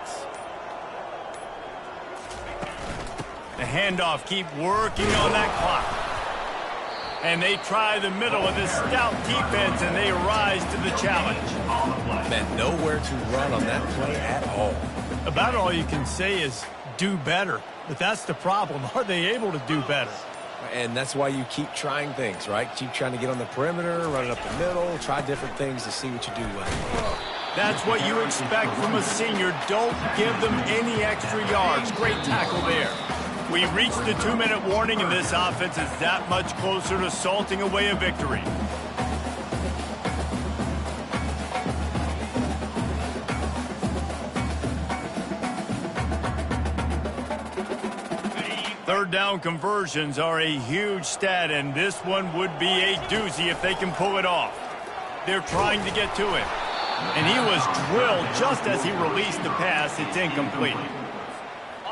[SPEAKER 1] The handoff, keep working on that clock. And they try the middle of this stout defense, and they rise to the challenge.
[SPEAKER 2] Man, nowhere to run on that play at all.
[SPEAKER 1] About all you can say is do better. But that's the problem. Are they able to do better?
[SPEAKER 2] And that's why you keep trying things, right? Keep trying to get on the perimeter, run it up the middle, try different things to see what you do well.
[SPEAKER 1] That's what you expect from a senior. Don't give them any extra yards. Great tackle there. We reached the 2-minute warning, and this offense is that much closer to salting away a victory. Third down conversions are a huge stat, and this one would be a doozy if they can pull it off. They're trying to get to him, and he was drilled just as he released the pass. It's incomplete.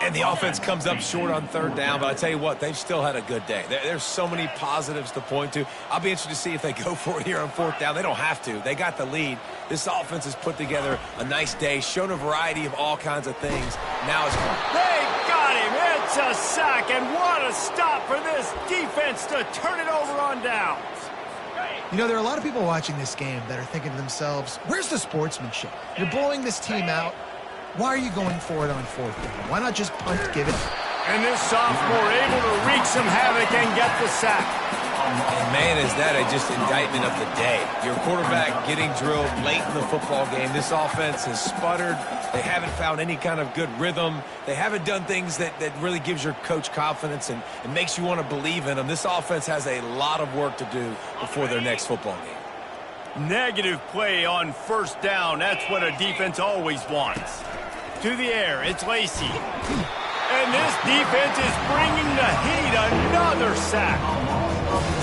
[SPEAKER 2] And the offense comes up short on third down, but I tell you what, they've still had a good day. There's so many positives to point to. I'll be interested to see if they go for it here on fourth down. They don't have to. They got the lead. This offense has put together a nice day, shown a variety of all kinds of things. Now it's gone.
[SPEAKER 1] They got him. It's a sack, and what a stop for this defense to turn it over on downs.
[SPEAKER 3] You know, there are a lot of people watching this game that are thinking to themselves, where's the sportsmanship? You're blowing this team out. Why are you going for it on fourth down? Why not just punt, give it up?
[SPEAKER 1] And this sophomore able to wreak some havoc and get the sack.
[SPEAKER 2] And man, is that just indictment of the day. Your quarterback getting drilled late in the football game. This offense has sputtered. They haven't found any kind of good rhythm. They haven't done things that really gives your coach confidence and makes you want to believe in them. This offense has a lot of work to do before their next football game.
[SPEAKER 1] Negative play on first down. That's what a defense always wants. To the air, it's Lacey. And this defense is bringing the heat. Another sack.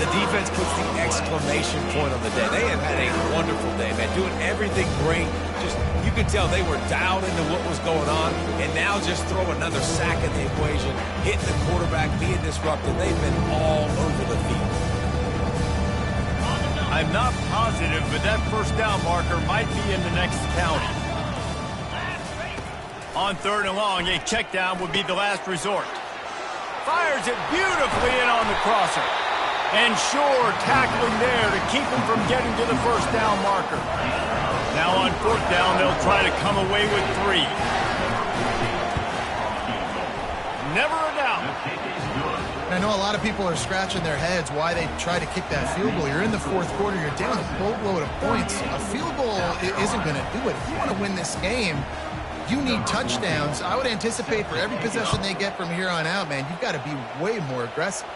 [SPEAKER 2] The defense puts the exclamation point on the day. They have had a wonderful day, man. Doing everything great. Just, you could tell they were dialed into what was going on. And now just throw another sack in the equation. Hitting the quarterback, being disrupted. They've been all over the field.
[SPEAKER 1] I'm not positive, but that first down marker might be in the next county. On 3rd and long, a check down would be the last resort. Fires it beautifully in on the crosser. And Shore tackling there to keep him from getting to the first down marker. Now on 4th down, they'll try to come away with 3. Never a doubt.
[SPEAKER 3] I know a lot of people are scratching their heads why they try to kick that field goal. You're in the 4th quarter. You're down a boatload of points. A field goal isn't going to do it. If you want to win this game, you need touchdowns. I would anticipate for every possession they get from here on out, man, you've got to be way more aggressive.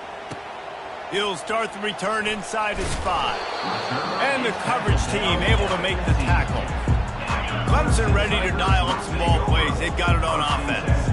[SPEAKER 1] He'll start the return inside his 5. And the coverage team able to make the tackle. Clemson ready to dial up some ball plays. They've got it on offense.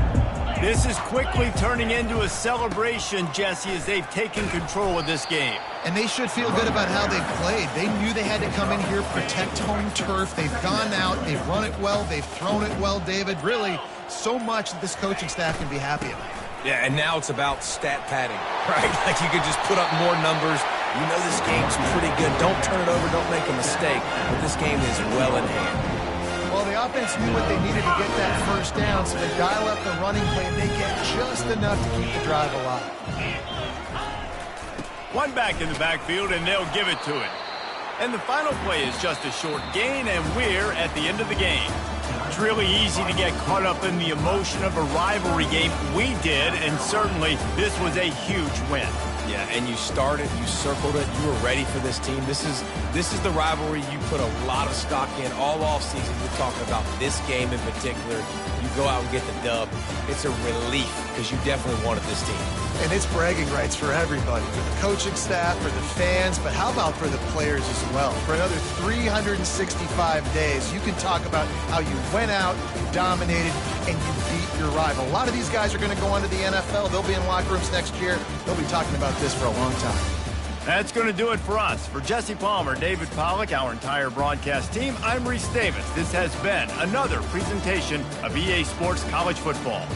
[SPEAKER 1] This is quickly turning into a celebration, Jesse, as they've taken control of this game.
[SPEAKER 3] And they should feel good about how they've played. They knew they had to come in here, protect home turf. They've gone out, they've run it well, they've thrown it well, David. Really, so much that this coaching staff can be happy about.
[SPEAKER 2] Yeah, and now it's about stat padding, right? Like you could just put up more numbers. You know this game's pretty good. Don't turn it over, don't make a mistake. But this game is well in hand.
[SPEAKER 3] Well, the offense knew what they needed to get that first down, so they dial up the running play, and they get just enough to keep the drive alive.
[SPEAKER 1] One back in the backfield, and they'll give it to it. And the final play is just a short gain, and we're at the end of the game. It's really easy to get caught up in the emotion of a rivalry game. We did, and certainly this was a huge win.
[SPEAKER 2] Yeah, and you started, you circled it, you were ready for this team. This is the rivalry you put a lot of stock in all offseason. We're talking about this game in particular. You go out and get the dub. It's a relief because you definitely wanted this team.
[SPEAKER 3] And it's bragging rights for everybody, for the coaching staff, for the fans, but how about for the players as well? For another 365 days, you can talk about how you went out, you dominated, and you beat your rival. A lot of these guys are going to go on to the NFL. They'll be in locker rooms next year. They'll be talking about this for a long time.
[SPEAKER 1] That's going to do it for us. For Jesse Palmer, David Pollack, our entire broadcast team, I'm Reese Davis. This has been another presentation of EA Sports College Football.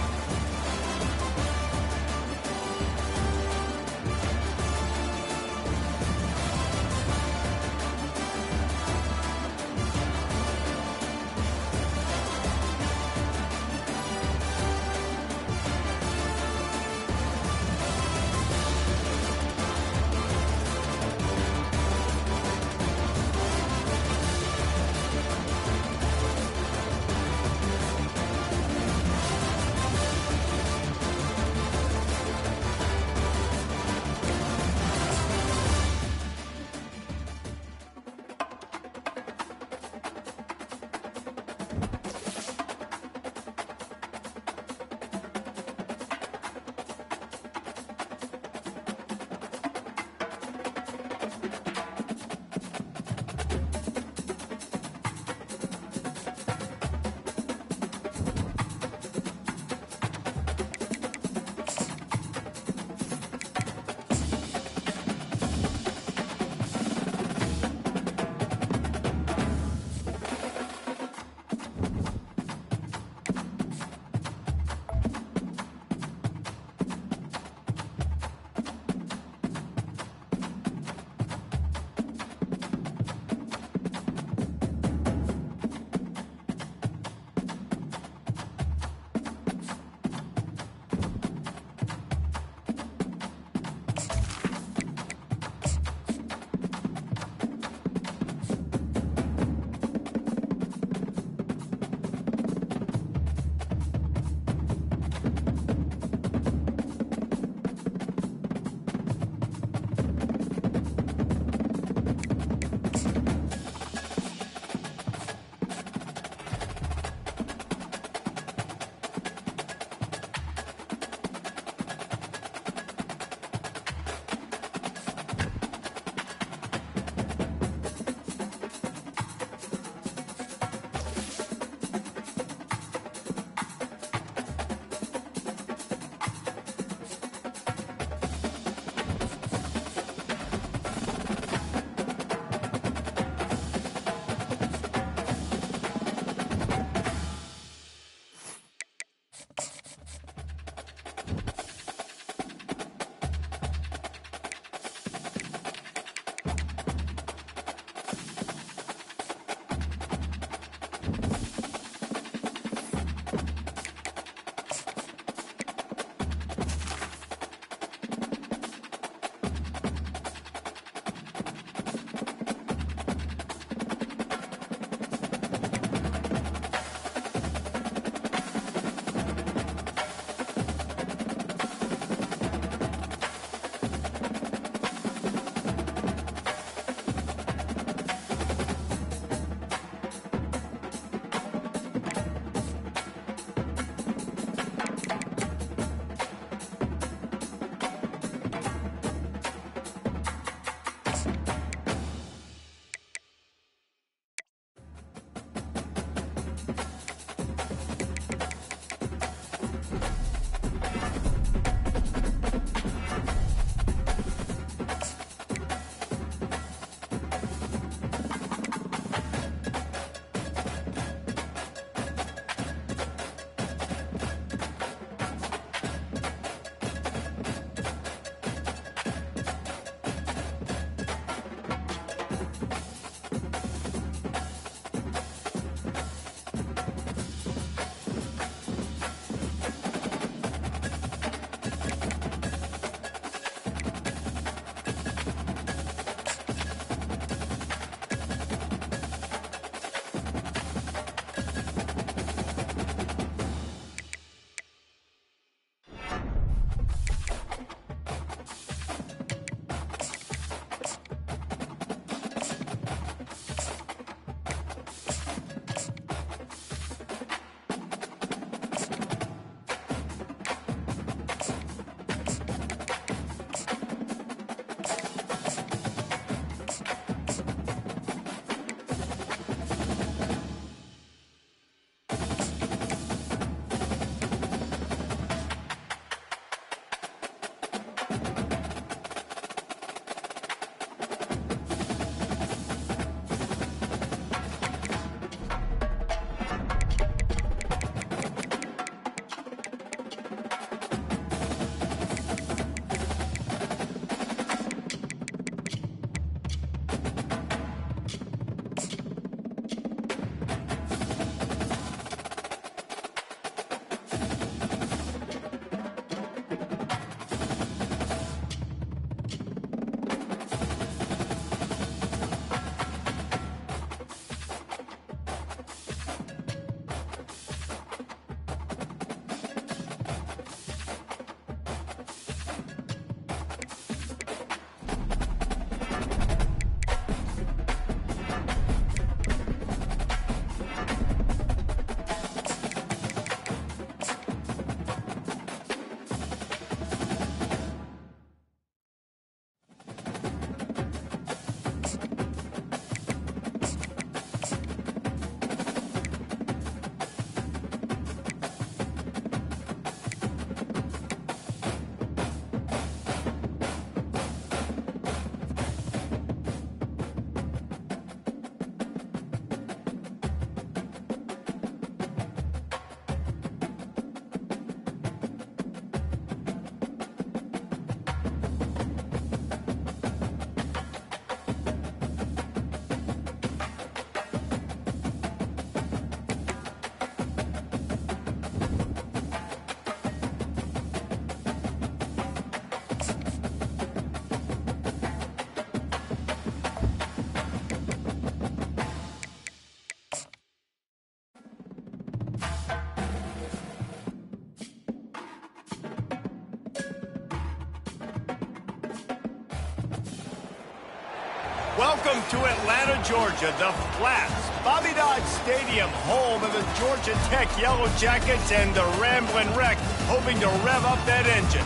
[SPEAKER 1] Welcome to Atlanta, Georgia, the Flats. Bobby Dodge Stadium, home of the Georgia Tech Yellow Jackets and the Ramblin' Wreck, hoping to rev up that engine.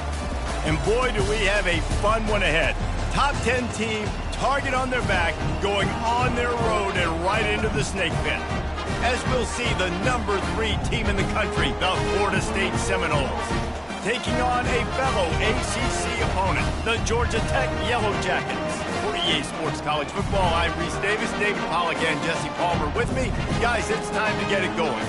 [SPEAKER 1] And boy, do we have a fun one ahead. Top 10 team, target on their back, going on their road and right into the snake pit. As we'll see, the number 3 team in the country, the Florida State Seminoles, taking on a fellow ACC opponent, the Georgia Tech Yellow Jackets. For EA Sports College Football, I'm Reese Davis, David Pollack, and Jesse Palmer with me. Guys, it's time to get it going.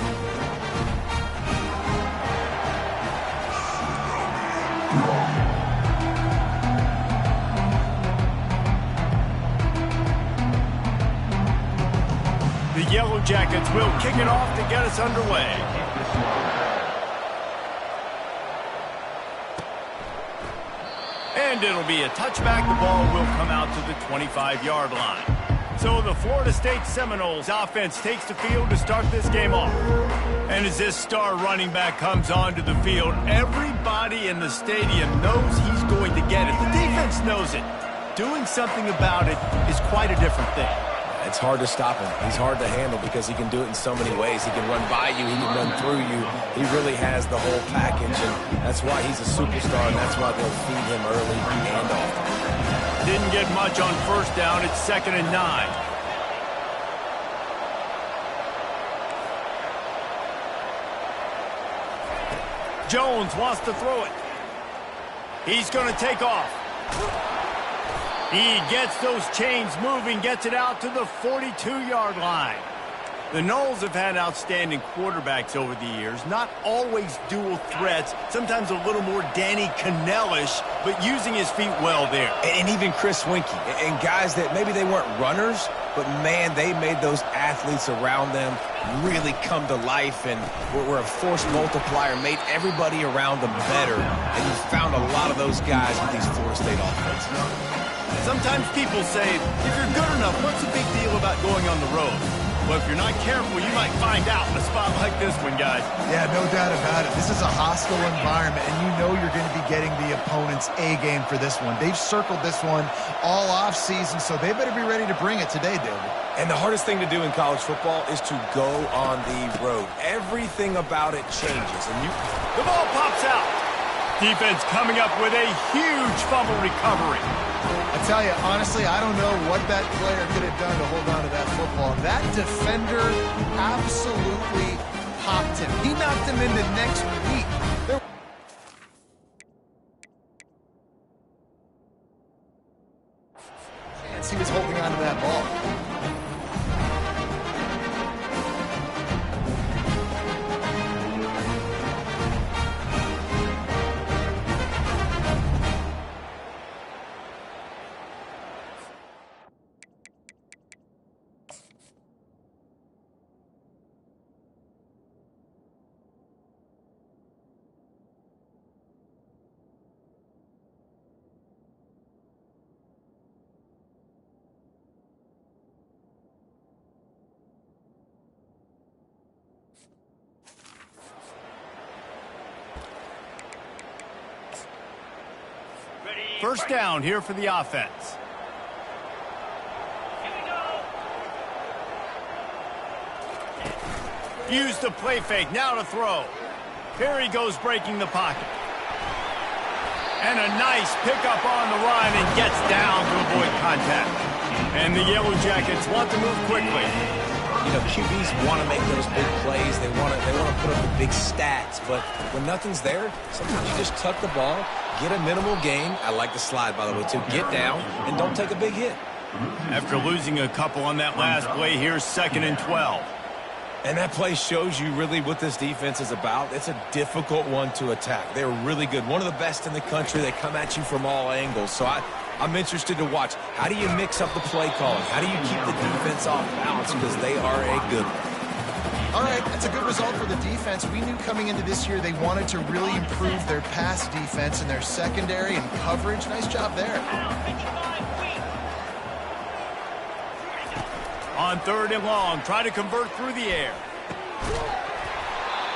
[SPEAKER 1] The Yellow Jackets will kick it off to get us underway. And it'll be a touchback. The ball will come out to the 25-yard line. So the Florida State Seminoles offense takes the field to start this game off. And as this star running back comes onto the field, everybody in the stadium knows he's going to get it. The defense knows it. Doing something about it is quite a different thing.
[SPEAKER 2] It's hard to stop him. He's hard to handle because he can do it in so many ways. He can run by you. He can run through you. He really has the whole package, and that's why he's a superstar, and that's why they'll feed him early and often.
[SPEAKER 1] Didn't get much on first down. It's 2nd and 9. Jones wants to throw it. He's going to take off. He gets those chains moving, gets it out to the 42-yard line. The Noles have had outstanding quarterbacks over the years, not always dual threats, sometimes a little more Danny Cannell-ish, but using his feet well there.
[SPEAKER 2] And even Chris Winkie, and guys that maybe they weren't runners, but man, they made those athletes around them really come to life, and were a force multiplier, made everybody around them better, and you found a lot of those guys with these Florida State offenses.
[SPEAKER 1] Sometimes people say, if you're good enough, what's the big deal about going on the road? Well, if you're not careful, you might find out in a spot like this one, guys.
[SPEAKER 3] Yeah, no doubt about it. This is a hostile environment, and you know you're going to be getting the opponent's A-game for this one. They've circled this one all off-season, so they better be ready to bring it today, David.
[SPEAKER 2] And the hardest thing to do in college football is to go on the road. Everything about it changes. And
[SPEAKER 1] the ball pops out. Defense coming up with a huge fumble recovery.
[SPEAKER 3] I tell you, honestly, I don't know what that player could have done to hold on to that football. That defender absolutely popped him. He knocked him into next week. He was holding on to that ball.
[SPEAKER 1] First down here for the offense. Use the play fake, now to throw. Here he goes breaking the pocket. And a nice pickup on the run and gets down to avoid contact. And the Yellow Jackets want to move quickly.
[SPEAKER 2] You know, QBs want to make those big plays. They want to put up the big stats. But when nothing's there, sometimes you just tuck the ball, get a minimal gain. I like the slide, by the way, too. Get down and don't take a big hit.
[SPEAKER 1] After losing a couple on that last play, here's 2nd and 12.
[SPEAKER 2] And that play shows you really what this defense is about. It's a difficult one to attack. They're really good. One of the best in the country. They come at you from all angles. So I'm interested to watch. How do you mix up the play calling? How do you keep the defense off balance? Because they are a good one.
[SPEAKER 3] All right, that's a good result for the defense. We knew coming into this year they wanted to really improve their pass defense and their secondary and coverage. Nice job there.
[SPEAKER 1] On 3rd and long, try to convert through the air.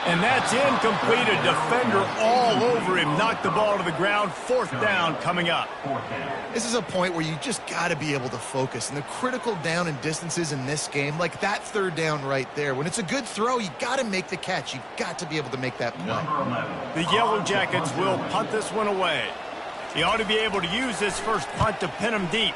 [SPEAKER 1] And that's incomplete. A defender all over him. Knocked the ball to the ground. Fourth down coming up.
[SPEAKER 3] This is a point where you just got to be able to focus. And the critical down and distances in this game, like that third down right there, when it's a good throw, you got to make the catch. You got to be able to make that play.
[SPEAKER 1] The Yellow Jackets will punt this one away. He ought to be able to use this first punt to pin him deep.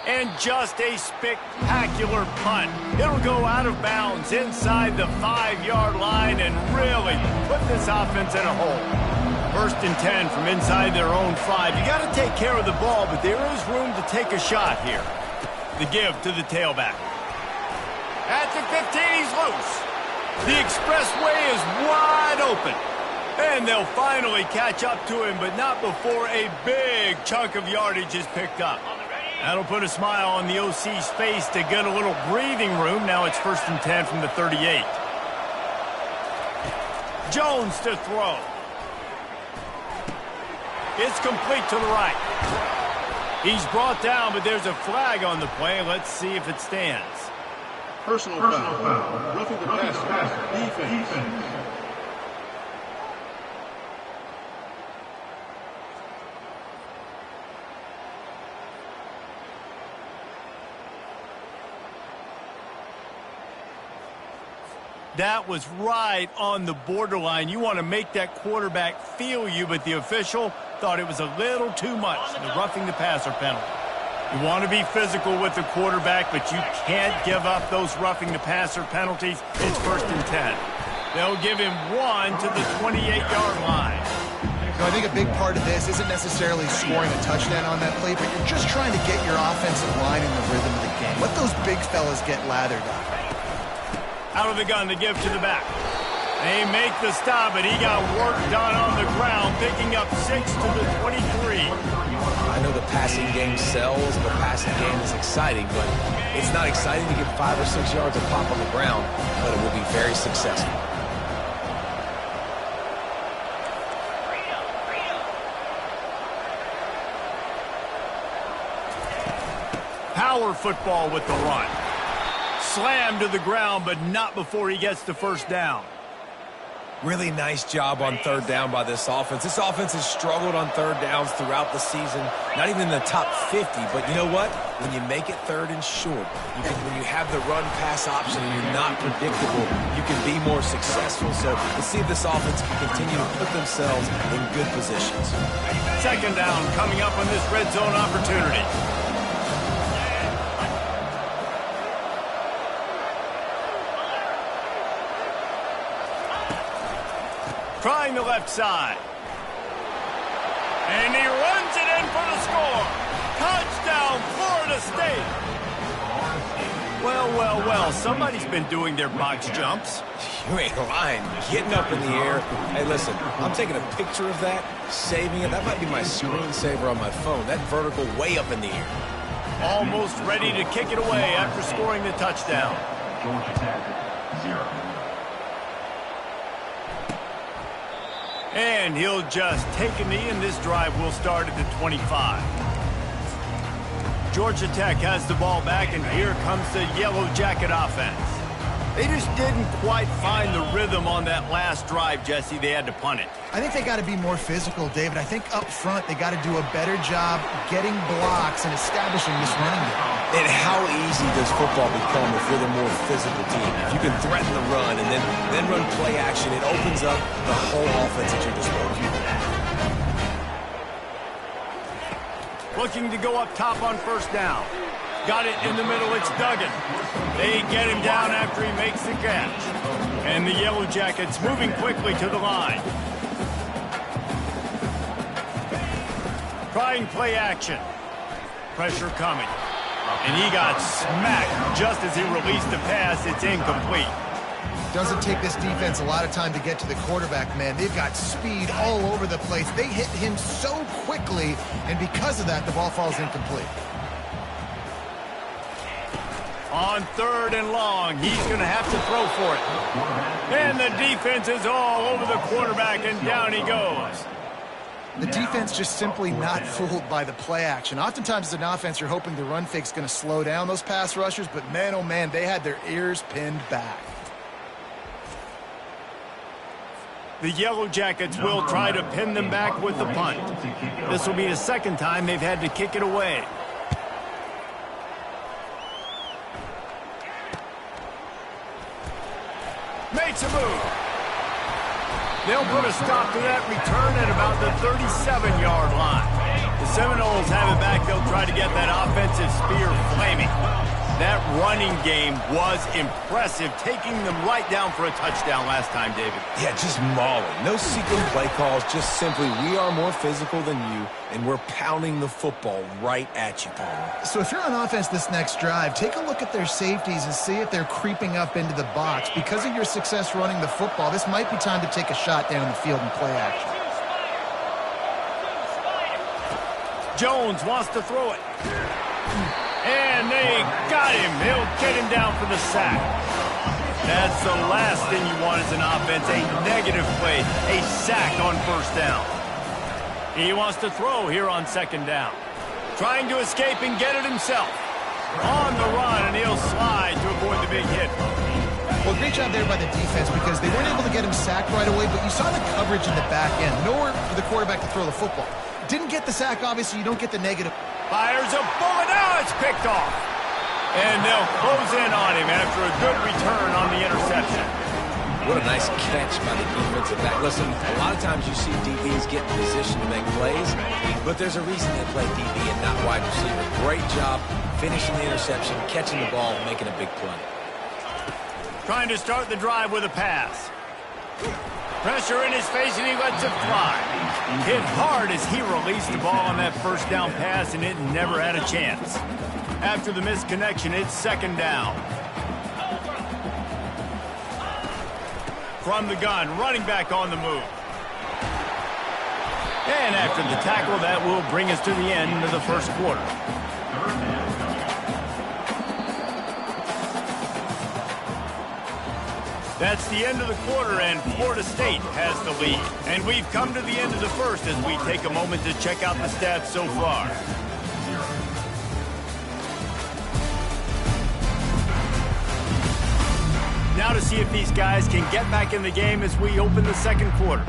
[SPEAKER 1] And just a spectacular punt. It'll go out of bounds inside the 5-yard line and really put this offense in a hole. First and 10 from inside their own 5. You got to take care of the ball, but there is room to take a shot here. The give to the tailback. At the 15, he's loose. The expressway is wide open. And they'll finally catch up to him, but not before a big chunk of yardage is picked up. That'll put a smile on the OC's face to get a little breathing room. Now it's first and 10 from the 38. Jones to throw. It's complete to the right. He's brought down, but there's a flag on the play. Let's see if it stands.
[SPEAKER 6] Personal foul. Roughing the passer. Defense.
[SPEAKER 1] That was right on the borderline. You want to make that quarterback feel you, but the official thought it was a little too much, the roughing the passer penalty. You want to be physical with the quarterback, but you can't give up those roughing the passer penalties. It's first and 10. They'll give him one to the 28-yard line.
[SPEAKER 3] So I think a big part of this isn't necessarily scoring a touchdown on that play, but you're just trying to get your offensive line in the rhythm of the game. Let those big fellas get lathered up.
[SPEAKER 1] Out of the gun to give to the back. They make the stop, but he got work done on the ground, picking up 6 to the 23.
[SPEAKER 2] I know the passing game sells, the passing game is exciting, but it's not exciting to get 5 or 6 yards of pop on the ground, but it will be very successful.
[SPEAKER 1] Power football with the run. Slammed to the ground, but not before he gets the first down.
[SPEAKER 2] Really nice job on third down by this offense. This offense has struggled on third downs throughout the season. Not even in the top 50, but you know what? When you make it third and short, when you have the run-pass option and you're not predictable, you can be more successful. So let's see if this offense can continue to put themselves in good positions.
[SPEAKER 1] Second down coming up on this red zone opportunity. Trying the left side. And he runs it in for the score. Touchdown, Florida State. Well, somebody's been doing their box jumps.
[SPEAKER 2] You ain't lying. Getting up in the air. Hey, listen, I'm taking a picture of that, saving it. That might be my screensaver on my phone. That vertical way up in the air.
[SPEAKER 1] Almost ready to kick it away after scoring the touchdown.
[SPEAKER 5] Georgia Tech, 0.
[SPEAKER 1] And he'll just take a knee, and this drive will start at the 25. Georgia Tech has the ball back, and here comes the Yellow Jacket offense. They just didn't quite find the rhythm on that last drive, Jesse. They had to punt it.
[SPEAKER 3] I think they got to be more physical, David. I think up front they got to do a better job getting blocks and establishing this running game.
[SPEAKER 2] And how easy does football become if you're the more physical team? If you can threaten the run and then run play action, it opens up the whole offense at your disposal.
[SPEAKER 1] Looking to go up top on first down. Got it in the middle, it's Duggan. They get him down after he makes the catch. And the Yellow Jackets moving quickly to the line. Trying play action. Pressure coming. And he got smacked just as he released the pass. It's incomplete.
[SPEAKER 3] Doesn't take this defense a lot of time to get to the quarterback, man. They've got speed all over the place. They hit him so quickly, and because of that, the ball falls incomplete.
[SPEAKER 1] On third and long, he's going to have to throw for it. And the defense is all over the quarterback, and down he goes.
[SPEAKER 3] The defense just simply not fooled by the play action. Oftentimes as an offense, you're hoping the run fake's going to slow down those pass rushers, but man, oh man, they had their ears pinned back.
[SPEAKER 1] The Yellow Jackets will try to pin them back with the punt. This will be the second time they've had to kick it away. Makes a move. They'll put a stop to that return at about the 37-yard line. The Seminoles have it back. They'll try to get that offensive spear flaming. That running game was impressive, taking them right down for a touchdown last time, David.
[SPEAKER 2] Yeah, just mauling. No secret play calls, just simply we are more physical than you, and we're pounding the football right at you, Paul.
[SPEAKER 3] So if you're on offense this next drive, take a look at their safeties and see if they're creeping up into the box. Because of your success running the football, this might be time to take a shot down the field and play action.
[SPEAKER 1] Jones wants to throw it. And they got him. He'll get him down for the sack. That's the last thing you want as an offense, a negative play, a sack on first down. He wants to throw here on second down. Trying to escape and get it himself. On the run, and he'll slide to avoid the big hit.
[SPEAKER 3] Well, great job there by the defense because they weren't able to get him sacked right away, but you saw the coverage in the back end. Nowhere for the quarterback to throw the football. Didn't get the sack, obviously, you don't get the negative.
[SPEAKER 1] Fires a bullet. Now it's picked off. And they'll close in on him after a good return on the interception.
[SPEAKER 2] What a nice catch by the defensive back. Listen, a lot of times you see DBs get in position to make plays, but there's a reason they play DB and not wide receiver. Great job finishing the interception, catching the ball, and making a big play.
[SPEAKER 1] Trying to start the drive with a pass. Pressure in his face, and he lets it fly. Hit hard as he released the ball on that first down pass, and it never had a chance. After the missed connection, it's second down. From the gun, running back on the move. And after the tackle, that will bring us to the end of the first quarter. That's the end of the quarter, and Florida State has the lead. And we've come to the end of the first as we take a moment to check out the stats so far. Now to see if these guys can get back in the game as we open the second quarter.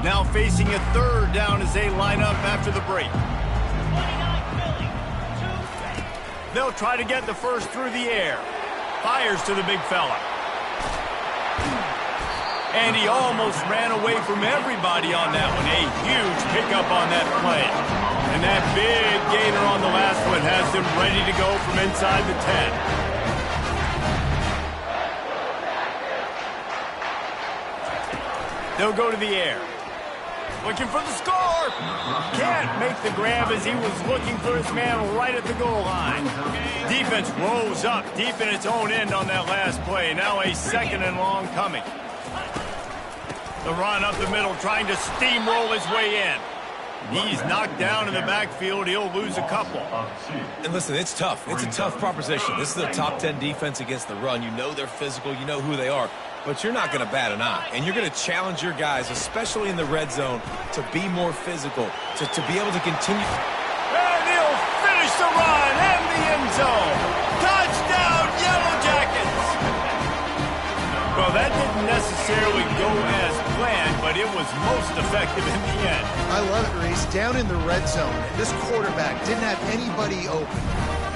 [SPEAKER 1] Now facing a third down as they line up after the break. They'll try to get the first through the air. Fires to the big fella. And he almost ran away from everybody on that one. A huge pickup on that play. And that big gainer on the last one has him ready to go from inside the 10. They'll go to the air. Looking for the score. Can't make the grab as he was looking for his man right at the goal line. Defense rose up deep in its own end on that last play. Now a second and long coming. The run up the middle, trying to steamroll his way in. He's knocked down in the backfield. He'll lose a couple.
[SPEAKER 2] And listen, it's tough. It's a tough proposition. This is a top 10 defense against the run. You know they're physical. You know who they are. But you're not going to bat an eye. And you're going to challenge your guys, especially in the red zone, to be more physical, to be able to continue.
[SPEAKER 1] And he'll finish the run in the end zone. Touchdown, Yellow Jackets! Well, that didn't necessarily go as planned, but it was most effective in the end.
[SPEAKER 3] I love it, Reese. Down in the red zone, this quarterback didn't have anybody open.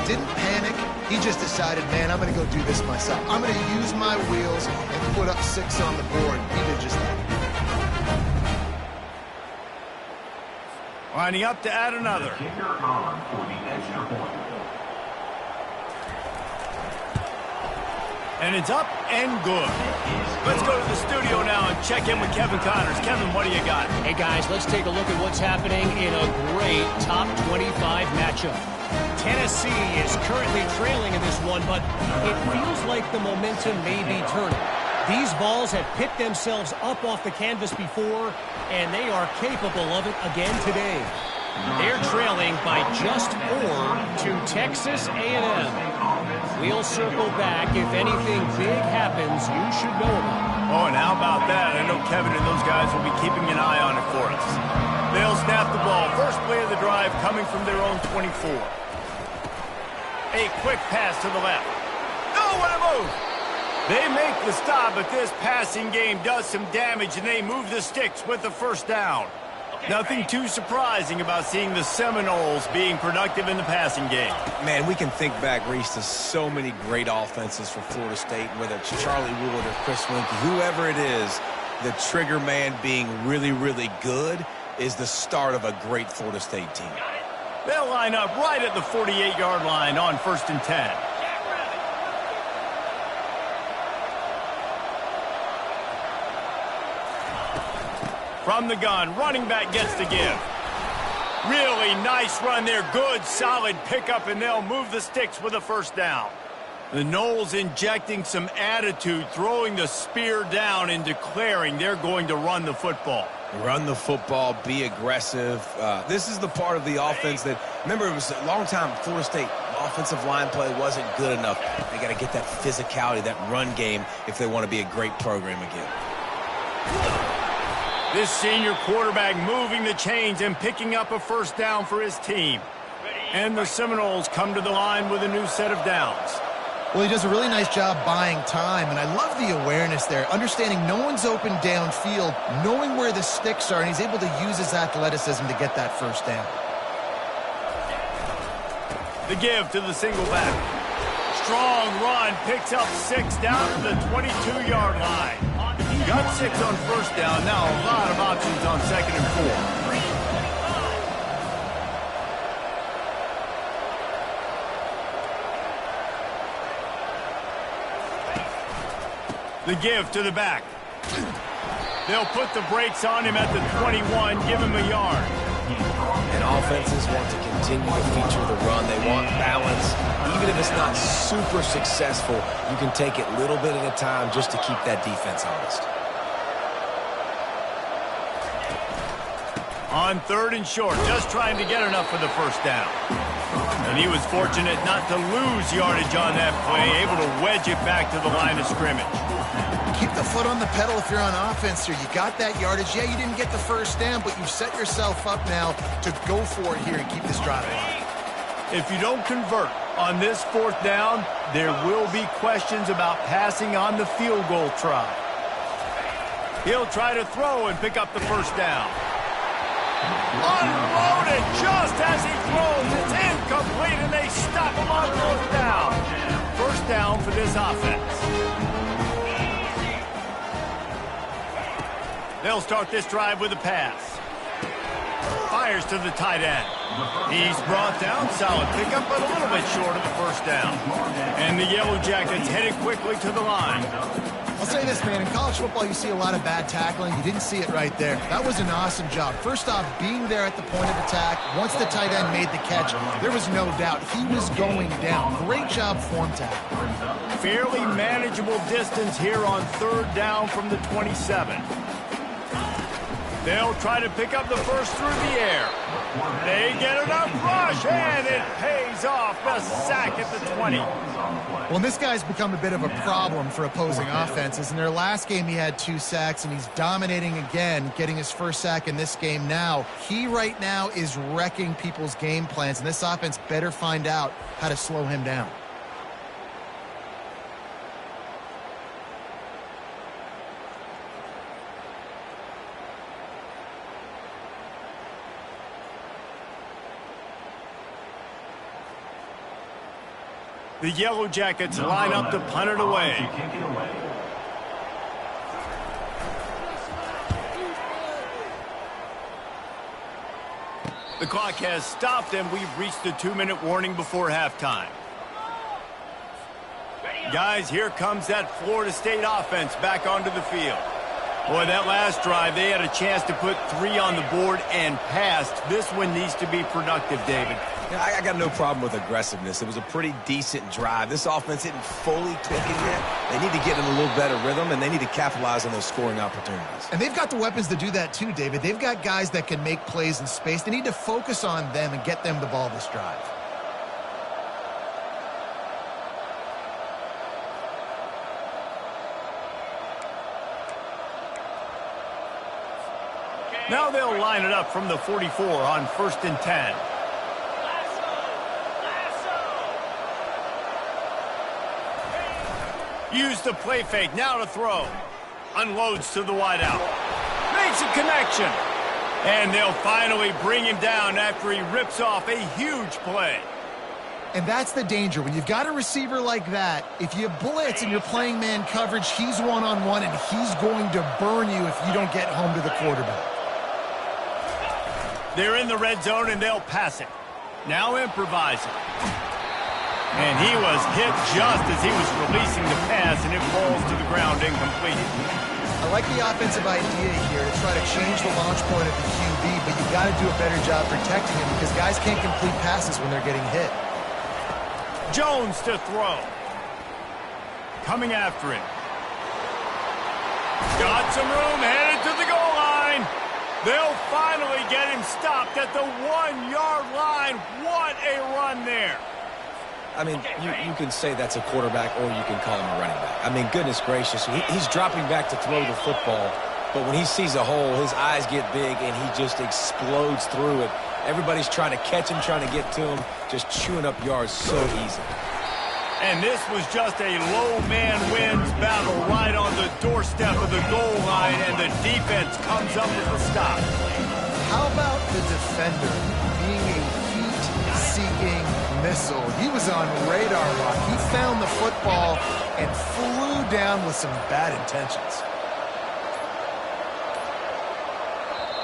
[SPEAKER 3] Didn't panic. He just decided, man, I'm going to go do this myself. I'm going to use my wheels and put up 6 on the board. He did just that.
[SPEAKER 1] Lining up to add another.
[SPEAKER 5] Kicker on for the extra point.
[SPEAKER 1] And it's up and good. Let's go to the studio now and check in with Kevin Connors. Kevin, what do you got?
[SPEAKER 4] Hey, guys, let's take a look at what's happening in a great top 25 matchup. Tennessee is currently trailing in this one, but it feels like the momentum may be turning. These balls have picked themselves up off the canvas before, and they are capable of it again today. They're trailing by just 4 to Texas A&M. We'll circle back. If anything big happens, you should know about it.
[SPEAKER 1] Oh, and how about that? I know Kevin and those guys will be keeping an eye on it for us. They'll snap the ball. First play of the drive coming from their own 24. A quick pass to the left. Oh, what a move! They make the stop, but this passing game does some damage, and they move the sticks with the first down. Nothing too surprising about seeing the Seminoles being productive in the passing game.
[SPEAKER 2] Man, we can think back, Reese, to so many great offenses for Florida State, whether it's Charlie Wood or Chris Winkie, whoever it is, the trigger man being really, really good is the start of a great Florida State team.
[SPEAKER 1] They'll line up right at the 48-yard line on 1st and 10. From the gun, running back gets the give. Really nice run there. Good, solid pickup, and they'll move the sticks with a first down. The Noles injecting some attitude, throwing the spear down and declaring they're going to run the football.
[SPEAKER 2] Run the football, be aggressive. This is the part of the offense that, remember, it was a long time Florida State offensive line play wasn't good enough. They got to get that physicality, that run game, if they want to be a great program again.
[SPEAKER 1] This senior quarterback moving the chains and picking up a first down for his team. And the Seminoles come to the line with a new set of downs.
[SPEAKER 3] Well, he does a really nice job buying time, and I love the awareness there, understanding no one's open downfield, knowing where the sticks are, and he's able to use his athleticism to get that first down.
[SPEAKER 1] The give to the single back. Strong run, picks up 6 down to the 22-yard line. Got 6 on first down, now a lot of options on 2nd and 4. The give to the back. They'll put the brakes on him at the 21, give him a yard.
[SPEAKER 2] And offenses want to continue to feature the run. They want balance. Even if it's not super successful, you can take it little bit at a time just to keep that defense honest.
[SPEAKER 1] On 3rd and short, just trying to get enough for the first down. And he was fortunate not to lose yardage on that play, able to wedge it back to the line of scrimmage.
[SPEAKER 3] Keep the foot on the pedal if you're on offense here. You got that yardage. Yeah, you didn't get the first down, but you've set yourself up now to go for it here and keep this drive alive.
[SPEAKER 1] If you don't convert on this 4th down, there will be questions about passing on the field goal try. He'll try to throw and pick up the first down. Unloaded just as he throws. It's incomplete, and they stop him on 4th down. First down for this offense. They'll start this drive with a pass. Fires to the tight end. He's brought down. Solid pickup, but a little bit short of the first down. And the Yellow Jackets headed quickly to the line.
[SPEAKER 3] I'll say this, man. In college football, you see a lot of bad tackling. You didn't see it right there. That was an awesome job. First off, being there at the point of attack. Once the tight end made the catch, there was no doubt he was going down. Great job form tackle.
[SPEAKER 1] Fairly manageable distance here on 3rd down from the 27. They'll try to pick up the first through the air. They get enough rush, and it pays off. The sack at the 20.
[SPEAKER 3] Well, this guy's become a bit of a problem for opposing offenses. In their last game, he had 2 sacks, and he's dominating again, getting his first sack in this game now. He right now is wrecking people's game plans, and this offense better find out how to slow him down.
[SPEAKER 1] The Yellow Jackets line up to punt it away. The clock has stopped, and we've reached the 2-minute warning before halftime. Guys, here comes that Florida State offense back onto the field. Boy, that last drive, they had a chance to put 3 on the board and passed. This one needs to be productive, David.
[SPEAKER 2] Yeah, I got no problem with aggressiveness. It was a pretty decent drive. This offense isn't fully clicking yet. They need to get in a little better rhythm, and they need to capitalize on those scoring opportunities.
[SPEAKER 3] And they've got the weapons to do that too, David. They've got guys that can make plays in space. They need to focus on them and get them the ball this drive.
[SPEAKER 1] Now they'll line it up from the 44 on 1st and 10. Use the play fake, now to throw. Unloads to the wideout. Makes a connection. And they'll finally bring him down after he rips off a huge play.
[SPEAKER 3] And that's the danger. When you've got a receiver like that, if you blitz and you're playing man coverage, he's one-on-one, and he's going to burn you if you don't get home to the quarterback.
[SPEAKER 1] They're in the red zone, and they'll pass it. Now improvising. And he was hit just as he was releasing the pass, and it falls to the ground incomplete.
[SPEAKER 3] I like the offensive idea here to try to change the launch point of the QB, but you've got to do a better job protecting him because guys can't complete passes when they're getting hit.
[SPEAKER 1] Jones to throw. Coming after him. Got some room, headed to the goal line. They'll finally get him stopped at the 1-yard line. What a run there.
[SPEAKER 2] I mean, you can say that's a quarterback or you can call him a running back. I mean, goodness gracious, he's dropping back to throw the football, but when he sees a hole, his eyes get big and he just explodes through it. Everybody's trying to catch him, trying to get to him, just chewing up yards so easy.
[SPEAKER 1] And this was just a low man wins battle right on the doorstep of the goal line, and the defense comes up with a stop.
[SPEAKER 3] How about the defender being a heat-seeking missile? He was on radar lock. He found the football and flew down with some bad intentions.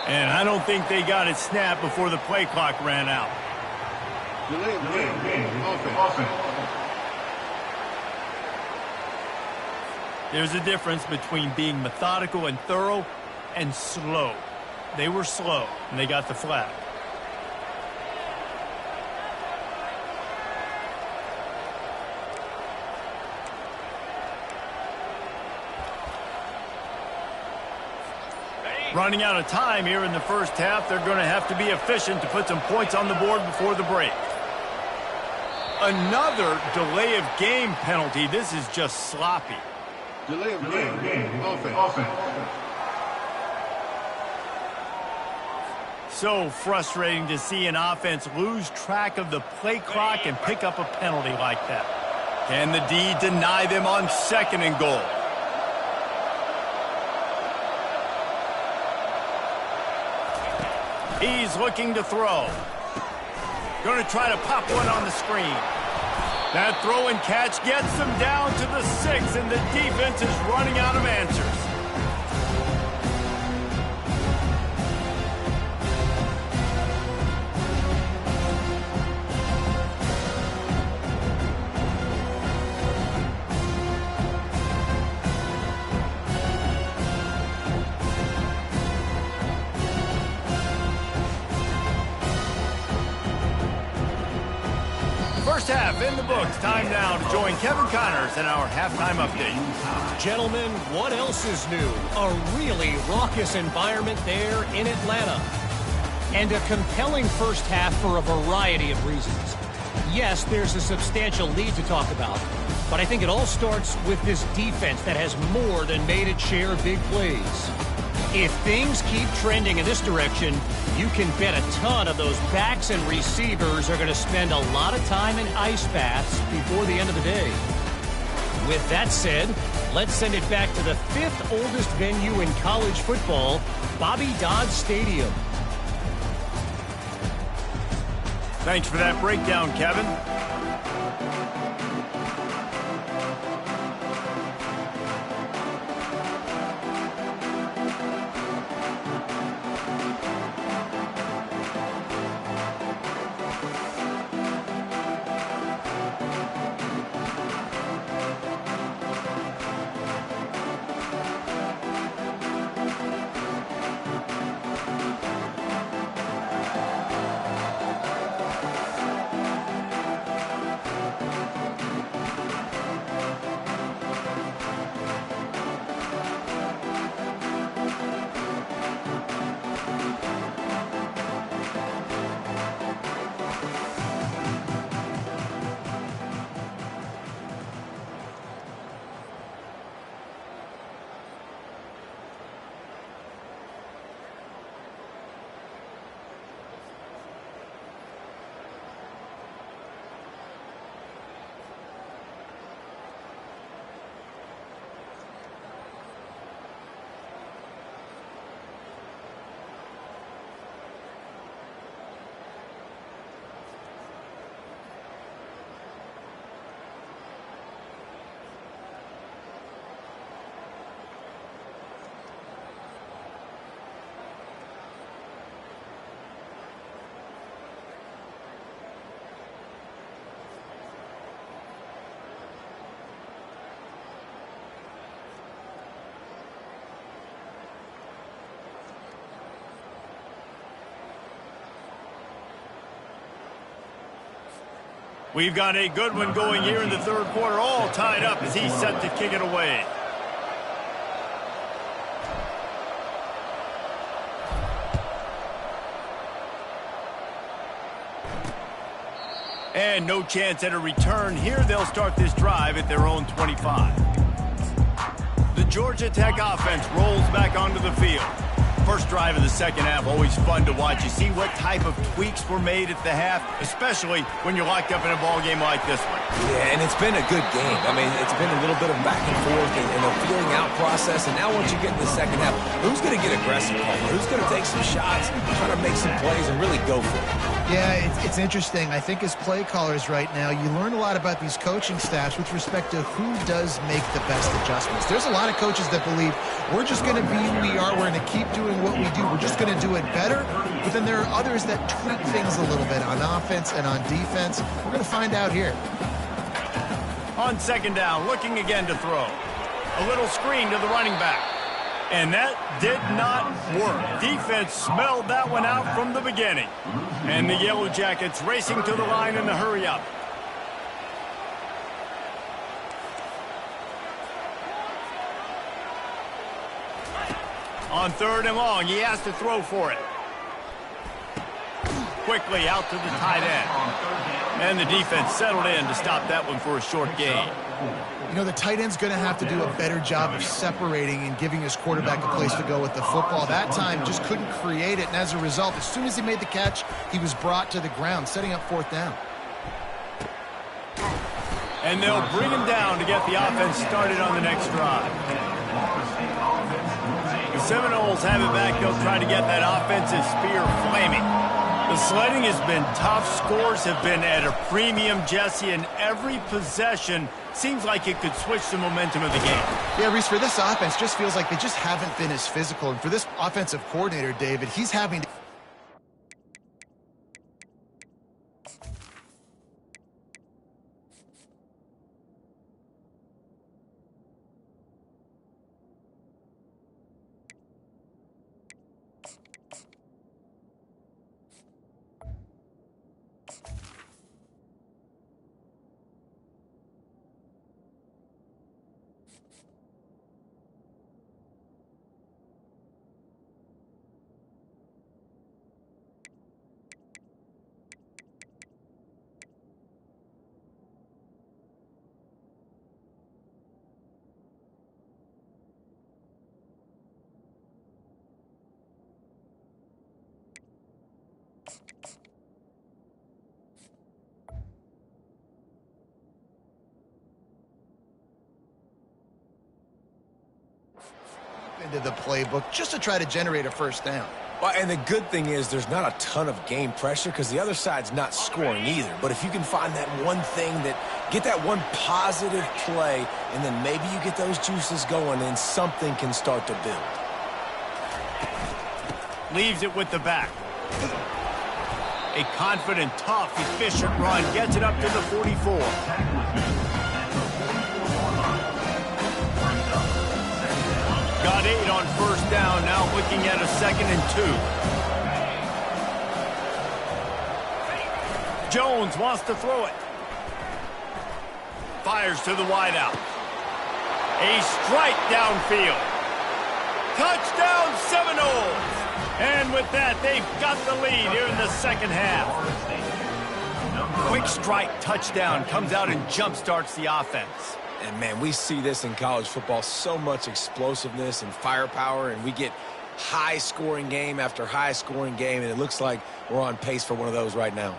[SPEAKER 1] And I don't think they got it snapped before the play clock ran out.
[SPEAKER 6] Delay of game. Offense.
[SPEAKER 1] There's a difference between being methodical and thorough and slow. They were slow, and they got the flag. Running out of time here in the first half. They're going to have to be efficient to put some points on the board before the break. Another delay of game penalty. This is just sloppy.
[SPEAKER 6] Delay of game. Offense.
[SPEAKER 1] So frustrating to see an offense lose track of the play clock and pick up a penalty like that. Can the D deny them on 2nd and goal? He's looking to throw. Going to try to pop one on the screen. That throw and catch gets them down to the 6, and the defense is running out of answers. First half in the books. Time now to join Kevin Connors in our halftime update.
[SPEAKER 4] Gentlemen, what else is new? A really raucous environment there in Atlanta. And a compelling first half for a variety of reasons. Yes, there's a substantial lead to talk about, but I think it all starts with this defense that has more than made its share of big plays. If things keep trending in this direction, you can bet a ton of those backs and receivers are going to spend a lot of time in ice baths before the end of the day. With that said, let's send it back to the 5th oldest venue in college football, Bobby Dodd Stadium.
[SPEAKER 1] Thanks for that breakdown, Kevin. We've got a good one going here in the third quarter, all tied up as he's set to kick it away. And no chance at a return here. They'll start this drive at their own 25. The Georgia Tech offense rolls back onto the field. First drive of the second half, always fun to watch. You see what type of tweaks were made at the half, especially when you're locked up in a ball game like this one.
[SPEAKER 2] Yeah, and it's been a good game. I mean, it's been a little bit of back and forth and a feeling out process. And now once you get in the second half, who's going to get aggressive? Who's going to take some shots, try to make some plays, and really go for it?
[SPEAKER 3] Yeah, it's interesting. I think as play callers right now, you learn a lot about these coaching staffs with respect to who does make the best adjustments. There's a lot of coaches that believe we're just going to be who we are. We're going to keep doing what we do. We're just going to do it better. But then there are others that tweak things a little bit on offense and on defense. We're going to find out here.
[SPEAKER 1] On second down, looking again to throw. A little screen to the running back. And that did not work. Defense smelled that one out from the beginning. And the Yellow Jackets racing to the line in the hurry up. On third and long, he has to throw for it. Quickly out to the tight end. And the defense settled in to stop that one for a short gain.
[SPEAKER 3] You know, the tight end's going to have to do a better job of separating and giving his quarterback a place to go with the football. That time just couldn't create it, and as a result, as soon as he made the catch, he was brought to the ground, setting up fourth down.
[SPEAKER 1] And they'll bring him down to get the offense started on the next drive. The Seminoles have it back. They'll try to get that offensive spear flaming. The sledding has been tough. Scores have been at a premium, Jesse, and every possession seems like it could switch the momentum of the game.
[SPEAKER 3] Yeah, Reese, for this offense, just feels like they just haven't been as physical. And for this offensive coordinator, David, he's having to... into the playbook just to try to generate a first down.
[SPEAKER 2] Well, and the good thing is there's not a ton of game pressure because the other side's not scoring either. But if you can find that one thing get that one positive play, and then maybe you get those juices going and something can start to build.
[SPEAKER 1] Leaves it with the back. A confident, tough, efficient run gets it up to the 44. Got 8 on first down, now looking at a 2nd and 2. Jones wants to throw it. Fires to the wideout. A strike downfield. Touchdown Seminoles! And with that, they've got the lead here in the second half. Quick strike touchdown comes out and jump-starts the offense.
[SPEAKER 2] And, man, we see this in college football, so much explosiveness and firepower, and we get high-scoring game after high-scoring game, and it looks like we're on pace for one of those right now.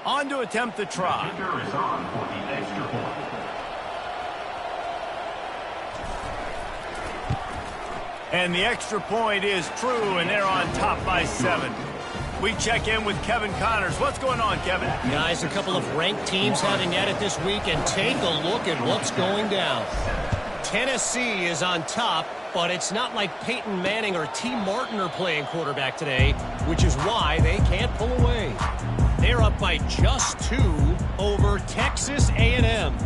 [SPEAKER 1] On to attempt the try.
[SPEAKER 5] Kicker is on for the extra point.
[SPEAKER 1] And the extra point is true, and they're on top by 7. We check in with Kevin Connors. What's going on, Kevin?
[SPEAKER 4] Guys, a couple of ranked teams having at it this week, and take a look at what's going down. Tennessee is on top, but it's not like Peyton Manning or T. Martin are playing quarterback today, which is why they can't pull away. They're up by just 2 over Texas A&M.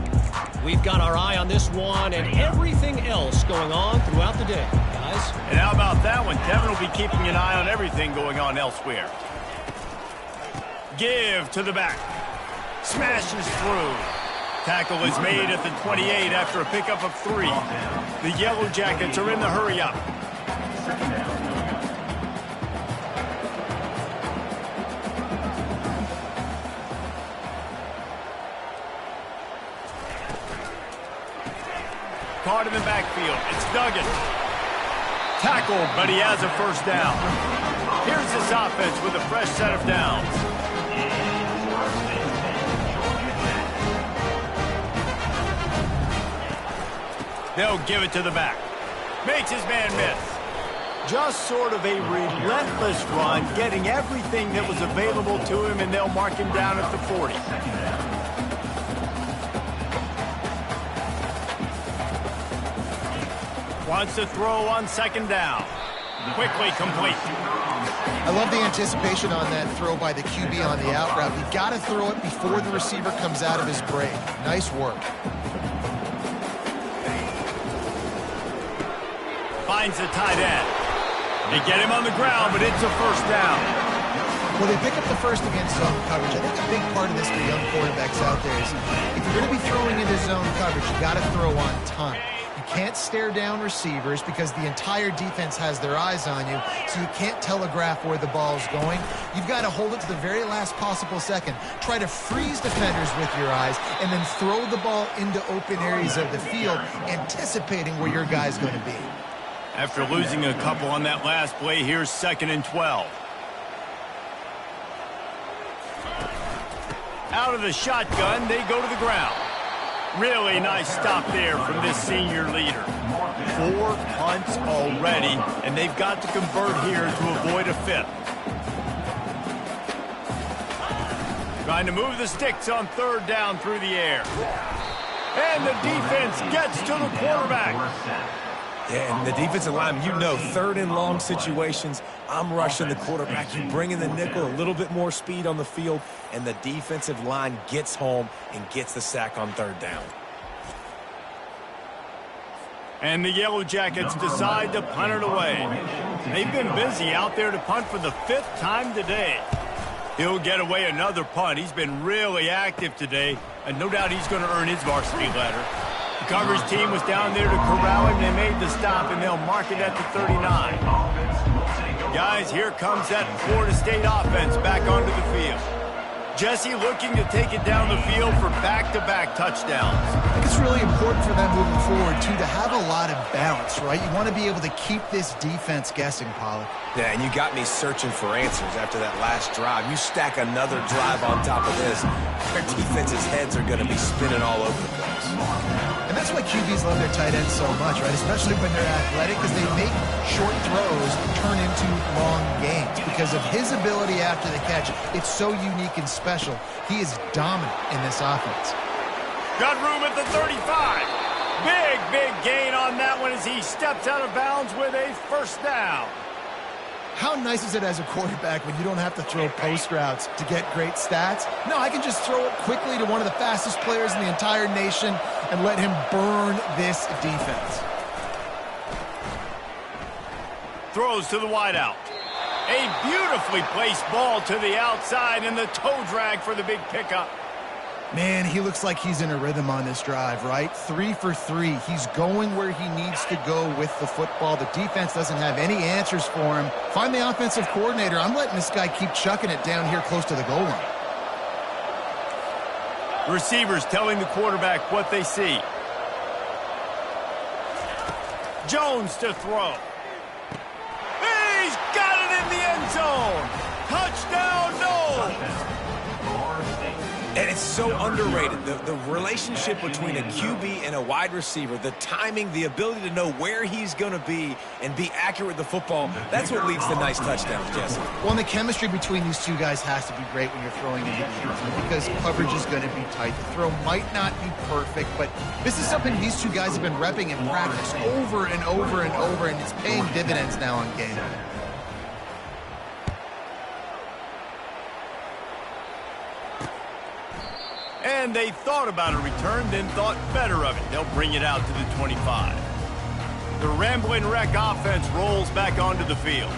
[SPEAKER 4] We've got our eye on this one and everything else going on throughout the day, guys.
[SPEAKER 1] And how about that one? Kevin will be keeping an eye on everything going on elsewhere. Give to the back. Smashes through. Tackle is made at the 28 after a pickup of 3. The Yellow Jackets are in the hurry-up. Caught in the backfield. It's Duggan. Tackled, but he has a first down. Here's this offense with a fresh set of downs. They'll give it to the back. Makes his man miss. Just sort of a relentless run, getting everything that was available to him, and they'll mark him down at the 40. Wants to throw on second down. Quickly complete.
[SPEAKER 3] I love the anticipation on that throw by the QB on the out route. You got to throw it before the receiver comes out of his break. Nice work.
[SPEAKER 1] Finds the tight end. They get him on the ground, but it's a first down.
[SPEAKER 3] Well, they pick up the first against zone coverage. I think a big part of this for young quarterbacks out there is if you're going to be throwing into zone coverage, you got to throw on time. You can't stare down receivers because the entire defense has their eyes on you, so you can't telegraph where the ball's going. You've got to hold it to the very last possible second. Try to freeze defenders with your eyes, and then throw the ball into open areas of the field, anticipating where your guy's going to be.
[SPEAKER 1] After losing a couple on that last play, here's 2nd and 12. Out of the shotgun, they go to the ground. Really nice stop there from this senior leader. 4 punts already, and they've got to convert here to avoid a 5th. Trying to move the sticks on 3rd down through the air. And the defense gets to the quarterback.
[SPEAKER 2] Yeah, and the defensive line, you know, 3rd and long situations, I'm rushing the quarterback. You bring in the nickel, a little bit more speed on the field, and the defensive line gets home and gets the sack on 3rd down.
[SPEAKER 1] And the Yellow Jackets decide to punt it away. They've been busy out there to punt for the 5th time today. He'll get away another punt. He's been really active today, and no doubt he's going to earn his varsity letter. The coverage team was down there to corral him. They made the stop, and they'll mark it at the 39. Guys, here comes that Florida State offense back onto the field. Jesse looking to take it down the field for back-to-back touchdowns.
[SPEAKER 3] I think it's really important for them moving forward, too, to have a lot of balance, right? You want to be able to keep this defense guessing, Pollock.
[SPEAKER 2] Yeah, and you got me searching for answers after that last drive. You stack another drive on top of this, their defense's heads are going to be spinning all over the place.
[SPEAKER 3] And that's why QBs love their tight ends so much, right? Especially when they're athletic, because they make short throws turn into long gains. Because of his ability after the catch, it's so unique and special. He is dominant in this offense.
[SPEAKER 1] Got room at the 35. Big gain on that one as he steps out of bounds with a first down.
[SPEAKER 3] How nice is it as a quarterback when you don't have to throw post routes to get great stats? No, I can just throw it quickly to one of the fastest players in the entire nation and let him burn this defense.
[SPEAKER 1] Throws to the wideout. A beautifully placed ball to the outside and the toe drag for the big pickup.
[SPEAKER 3] Man, he looks like he's in a rhythm on this drive, right? 3 for 3. He's going where he needs to go with the football. The defense doesn't have any answers for him. Find the offensive coordinator. I'm letting this guy keep chucking it down here close to the goal line.
[SPEAKER 1] Receivers telling the quarterback what they see. Jones to throw. He's got it in the end zone. Touchdown, Noles.
[SPEAKER 2] And it's so underrated, the relationship between a QB and a wide receiver, the timing, the ability to know where he's going to be and be accurate with the football, that's what leads to nice touchdowns, Jesse.
[SPEAKER 3] Well, and the chemistry between these two guys has to be great when you're throwing into the end because coverage is going to be tight. The throw might not be perfect, but this is something these two guys have been repping in practice over and over and over, and it's paying dividends now on game.
[SPEAKER 1] And they thought about a return, then thought better of it. They'll bring it out to the 25. The Ramblin' Wreck offense rolls back onto the field.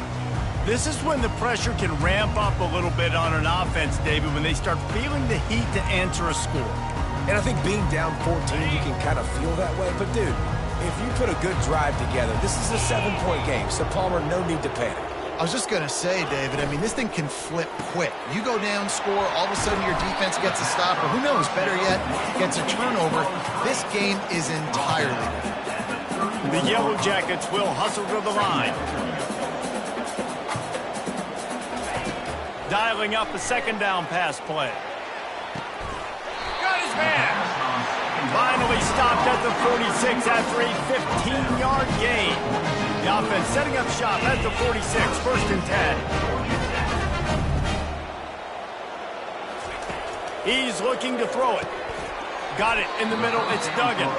[SPEAKER 1] This is when the pressure can ramp up a little bit on an offense, David, when they start feeling the heat to answer a score.
[SPEAKER 2] And I think being down 14, you can kind of feel that way. But, dude, if you put a good drive together, this is a 7-point game, so Palmer, no need to panic.
[SPEAKER 3] I was just going to say, David, I mean, this thing can flip quick. You go down, score, all of a sudden your defense gets a stop, or who knows, better yet, gets a turnover. This game is entirely different.
[SPEAKER 1] The Yellow Jackets will hustle to the line. Dialing up a second down pass play. Got his man. Finally stopped at the 46 after a 15-yard gain. The offense setting up shop at the 46, first and 10. He's looking to throw it. Got it in the middle. It's Duggan.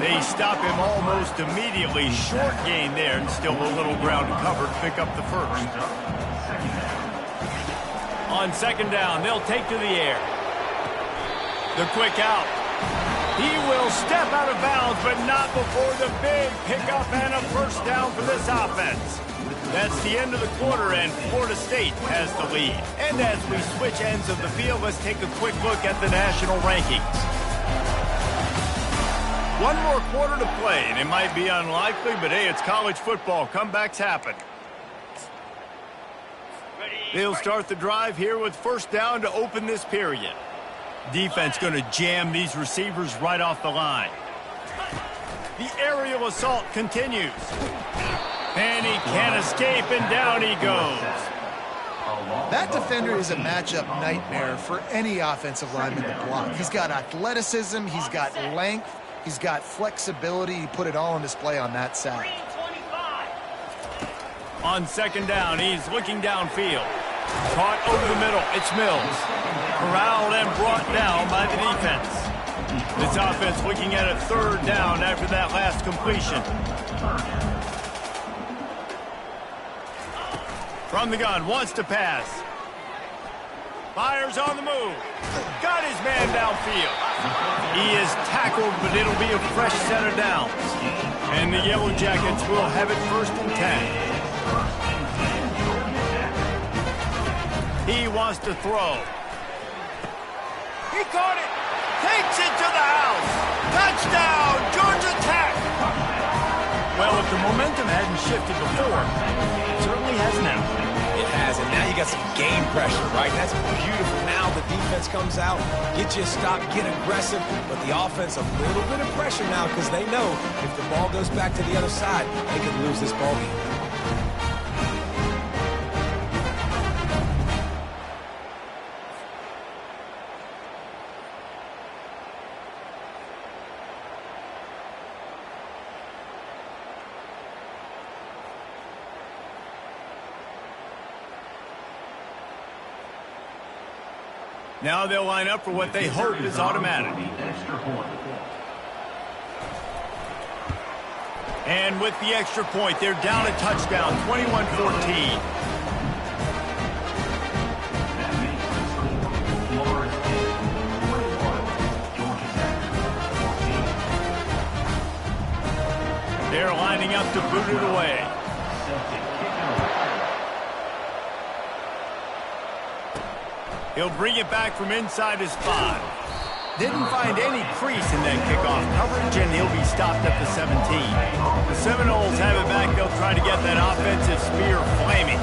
[SPEAKER 1] They stop him almost immediately. Short gain there, and still a little ground to cover to pick up the first. On second down, they'll take to the air. The quick out. He will step out of bounds, but not before the big pickup and a first down for this offense. That's the end of the quarter, and Florida State has the lead. And as we switch ends of the field, let's take a quick look at the national rankings. One more quarter to play, and it might be unlikely, but hey, it's college football. Comebacks happen. They'll start the drive here with first down to open this period. Defense going to jam these receivers right off the line. The aerial assault continues. And he can't escape, and down he goes.
[SPEAKER 3] That defender is a matchup nightmare for any offensive lineman to block. He's got athleticism, he's got length, he's got flexibility. He put it all on display on that side.
[SPEAKER 1] On second down, he's looking downfield. Caught over the middle. It's Mills. Corralled and brought down by the defense. This offense looking at a third down after that last completion. From the gun, wants to pass. Fires on the move. Got his man downfield. He is tackled, but it'll be a fresh set of downs. And the Yellow Jackets will have it first and 10. He wants to throw. He caught it. Takes it to the house. Touchdown, Georgia Tech. Well, if the momentum hadn't shifted before, it certainly has now.
[SPEAKER 2] It has, and now you got some game pressure, right? That's beautiful. Now the defense comes out, get you a stop, get aggressive, but the offense a little bit of pressure now because they know if the ball goes back to the other side, they could lose this ball game.
[SPEAKER 1] Now they'll line up for what they hope is automatic. And with the extra point, they're down a touchdown, 21-14. They're lining up to boot it away. He'll bring it back from inside his 5. Didn't find any crease in that kickoff coverage, and he'll be stopped at the 17. The Seminoles have it back. They'll try to get that offensive spear flaming.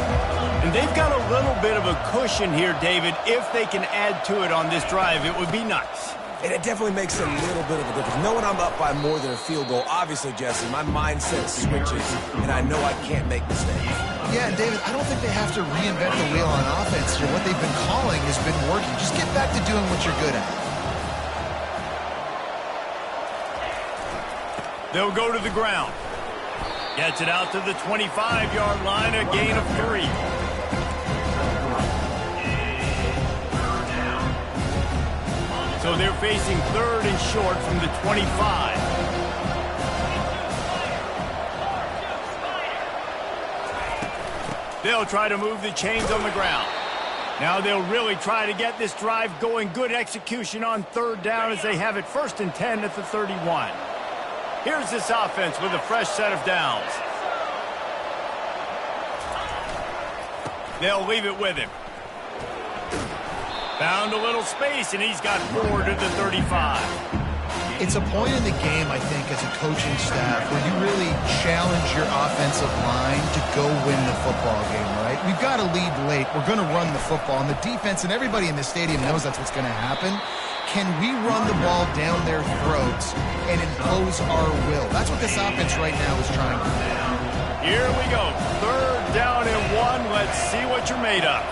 [SPEAKER 1] And they've got a little bit of a cushion here, David. If they can add to it on this drive, it would be nice.
[SPEAKER 2] And it definitely makes a little bit of a difference. Knowing I'm up by more than a field goal, obviously, Jesse, my mindset switches, and I know I can't make mistakes.
[SPEAKER 3] Yeah, David, I don't think they have to reinvent the wheel on offense here. What they've been calling has been working. Just get back to doing what you're good at.
[SPEAKER 1] They'll go to the ground. Gets it out to the 25-yard line, a gain of 3. So they're facing third and short from the 25. They'll try to move the chains on the ground. Now they'll really try to get this drive going. Good execution on third down as they have it first and 10 at the 31. Here's this offense with a fresh set of downs. They'll leave it with him. Found a little space, and he's got 4 to the 35.
[SPEAKER 3] It's a point in the game, I think, as a coaching staff where you really challenge your offensive line to go win the football game, right? We've got to lead late. We're going to run the football. And the defense and everybody in the stadium knows that's what's going to happen. Can we run the ball down their throats and impose our will? That's what this offense right now is trying to do.
[SPEAKER 1] Here we go. 3rd down and 1. Let's see what you're made of.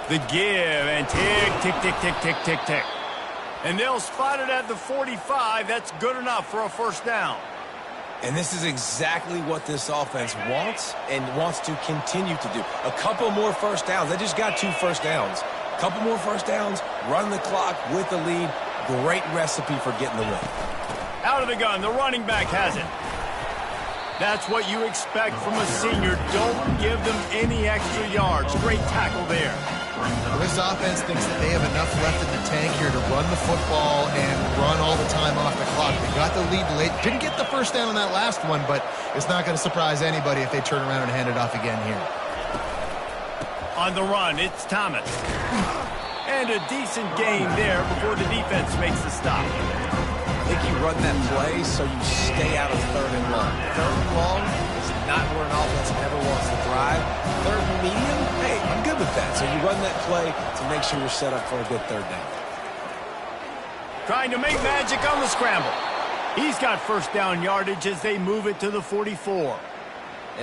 [SPEAKER 1] The give and tick, tick, tick, tick, tick, tick, tick. And they'll spot it at the 45. That's good enough for a first down.
[SPEAKER 2] And this is exactly what this offense wants and wants to continue to do. A couple more first downs. They just got 2 first downs. A couple more first downs, run the clock with the lead. Great recipe for getting the win.
[SPEAKER 1] Out of the gun, the running back has it. That's what you expect from a senior. Don't give them any extra yards. Great tackle there.
[SPEAKER 3] Well, this offense thinks that they have enough left in the tank here to run the football and run all the time off the clock. They got the lead late. Didn't get the first down on that last one, but it's not going to surprise anybody if they turn around and hand it off again here.
[SPEAKER 1] On the run, it's Thomas. And a decent gain there before the defense makes the stop.
[SPEAKER 2] I think you run that play so you stay out of 3rd and long. 3rd and long is not where an offense ever wants to thrive. 3rd and medium, hey, I'm good with that. So you run that play to make sure you're set up for a good 3rd down.
[SPEAKER 1] Trying to make magic on the scramble. He's got first down yardage as they move it to the 44.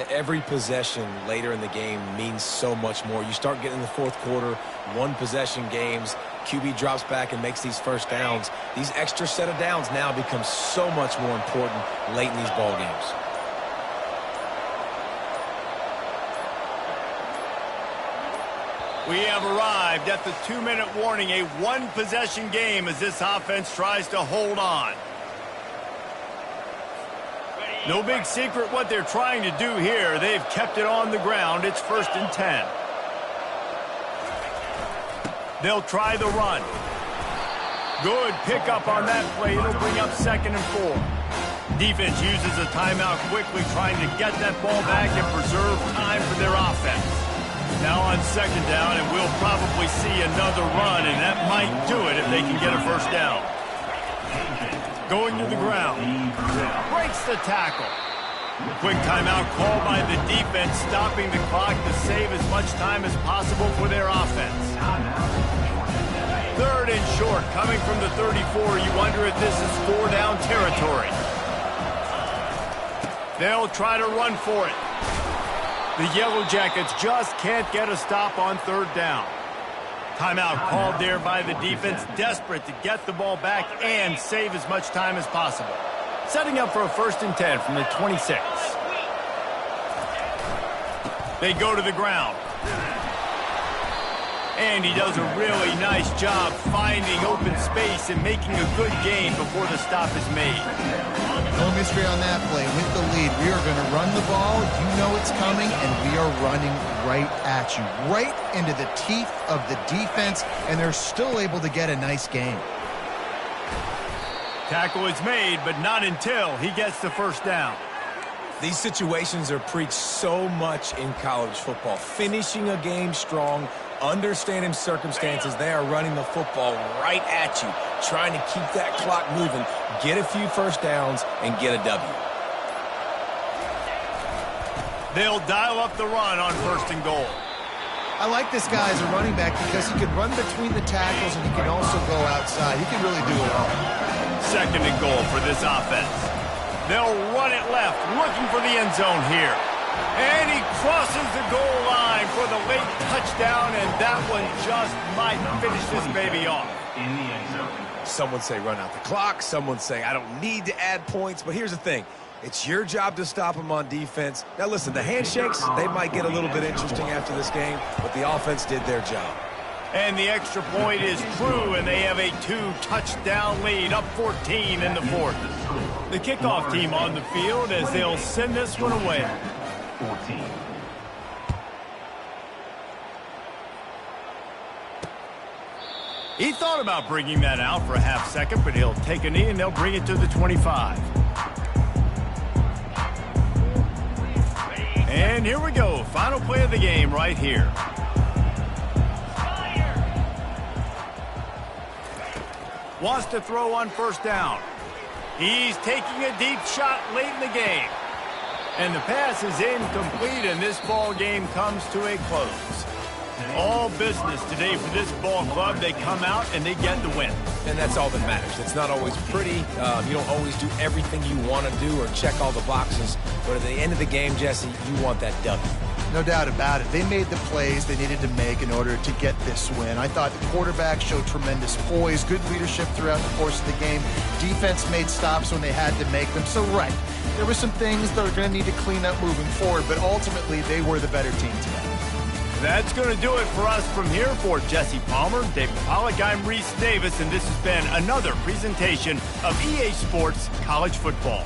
[SPEAKER 2] Every possession later in the game means so much more. You start getting in the 4th quarter, 1-possession games, QB drops back and makes these first downs. These extra set of downs now become so much more important late in these ball games.
[SPEAKER 1] We have arrived at the 2-minute warning, a 1-possession game as this offense tries to hold on. No big secret what they're trying to do here. They've kept it on the ground. It's 1st and 10. They'll try the run. Good pickup on that play. It'll bring up 2nd and 4. Defense uses a timeout quickly, trying to get that ball back and preserve time for their offense. Now on 2nd down, and we'll probably see another run, and that might do it if they can get a first down. Going to the ground. Breaks the tackle. Quick timeout called by the defense, stopping the clock to save as much time as possible for their offense. 3rd and short, coming from the 34. You wonder if this is 4-down territory. They'll try to run for it. The Yellow Jackets just can't get a stop on 3rd down. Timeout called there by the defense, desperate to get the ball back and save as much time as possible. Setting up for a 1st and 10 from the 26. They go to the ground. And he does a really nice job finding open space and making a good gain before the stop is made.
[SPEAKER 3] No mystery on that play. With the lead, we are going to run the ball. You know it's coming, and we are running right at you. Right into the teeth of the defense, and they're still able to get a nice gain.
[SPEAKER 1] Tackle is made, but not until he gets the first down.
[SPEAKER 2] These situations are preached so much in college football. Finishing a game strong, understanding circumstances. They are running the football right at you, trying to keep that clock moving, get a few first downs, and get a W.
[SPEAKER 1] They'll dial up the run on 1st and goal.
[SPEAKER 3] I like this guy as a running back because he can run between the tackles and he can also go outside. He can really do it all.
[SPEAKER 1] 2nd and goal for this offense. They'll run it left, looking for the end zone here. And he crosses the goal line for the late touchdown, and that one just might finish this baby off.
[SPEAKER 5] In the end zone.
[SPEAKER 2] Some would say run out the clock. Some would say I don't need to add points. But here's the thing. It's your job to stop them on defense. Now, listen, the handshakes, they might get a little bit interesting after this game, but the offense did their job.
[SPEAKER 1] And the extra point is true, and they have a 2-touchdown lead, up 14 in the 4th. The kickoff team on the field as they'll send this one away.
[SPEAKER 5] 14.
[SPEAKER 1] He thought about bringing that out for a half second, but he'll take a knee and they'll bring it to the 25. And And here we go. Final play of the game right here. Wants to throw on first down. He's taking a deep shot late in the game. And the pass is incomplete, and this ball game comes to a close. All business today for this ball club. They come out and they get the win.
[SPEAKER 2] And that's all that matters. It's not always pretty. You don't always do everything you want to do or check all the boxes. But at the end of the game, Jesse, you want that W.
[SPEAKER 3] No doubt about it. They made the plays they needed to make in order to get this win. I thought the quarterback showed tremendous poise, good leadership throughout the course of the game. Defense made stops when they had to make them. So, right, there were some things that are going to need to clean up moving forward, but ultimately they were the better team today.
[SPEAKER 1] That's going to do it for us from here. For Jesse Palmer, David Pollack, I'm Reese Davis, and this has been another presentation of EA Sports College Football.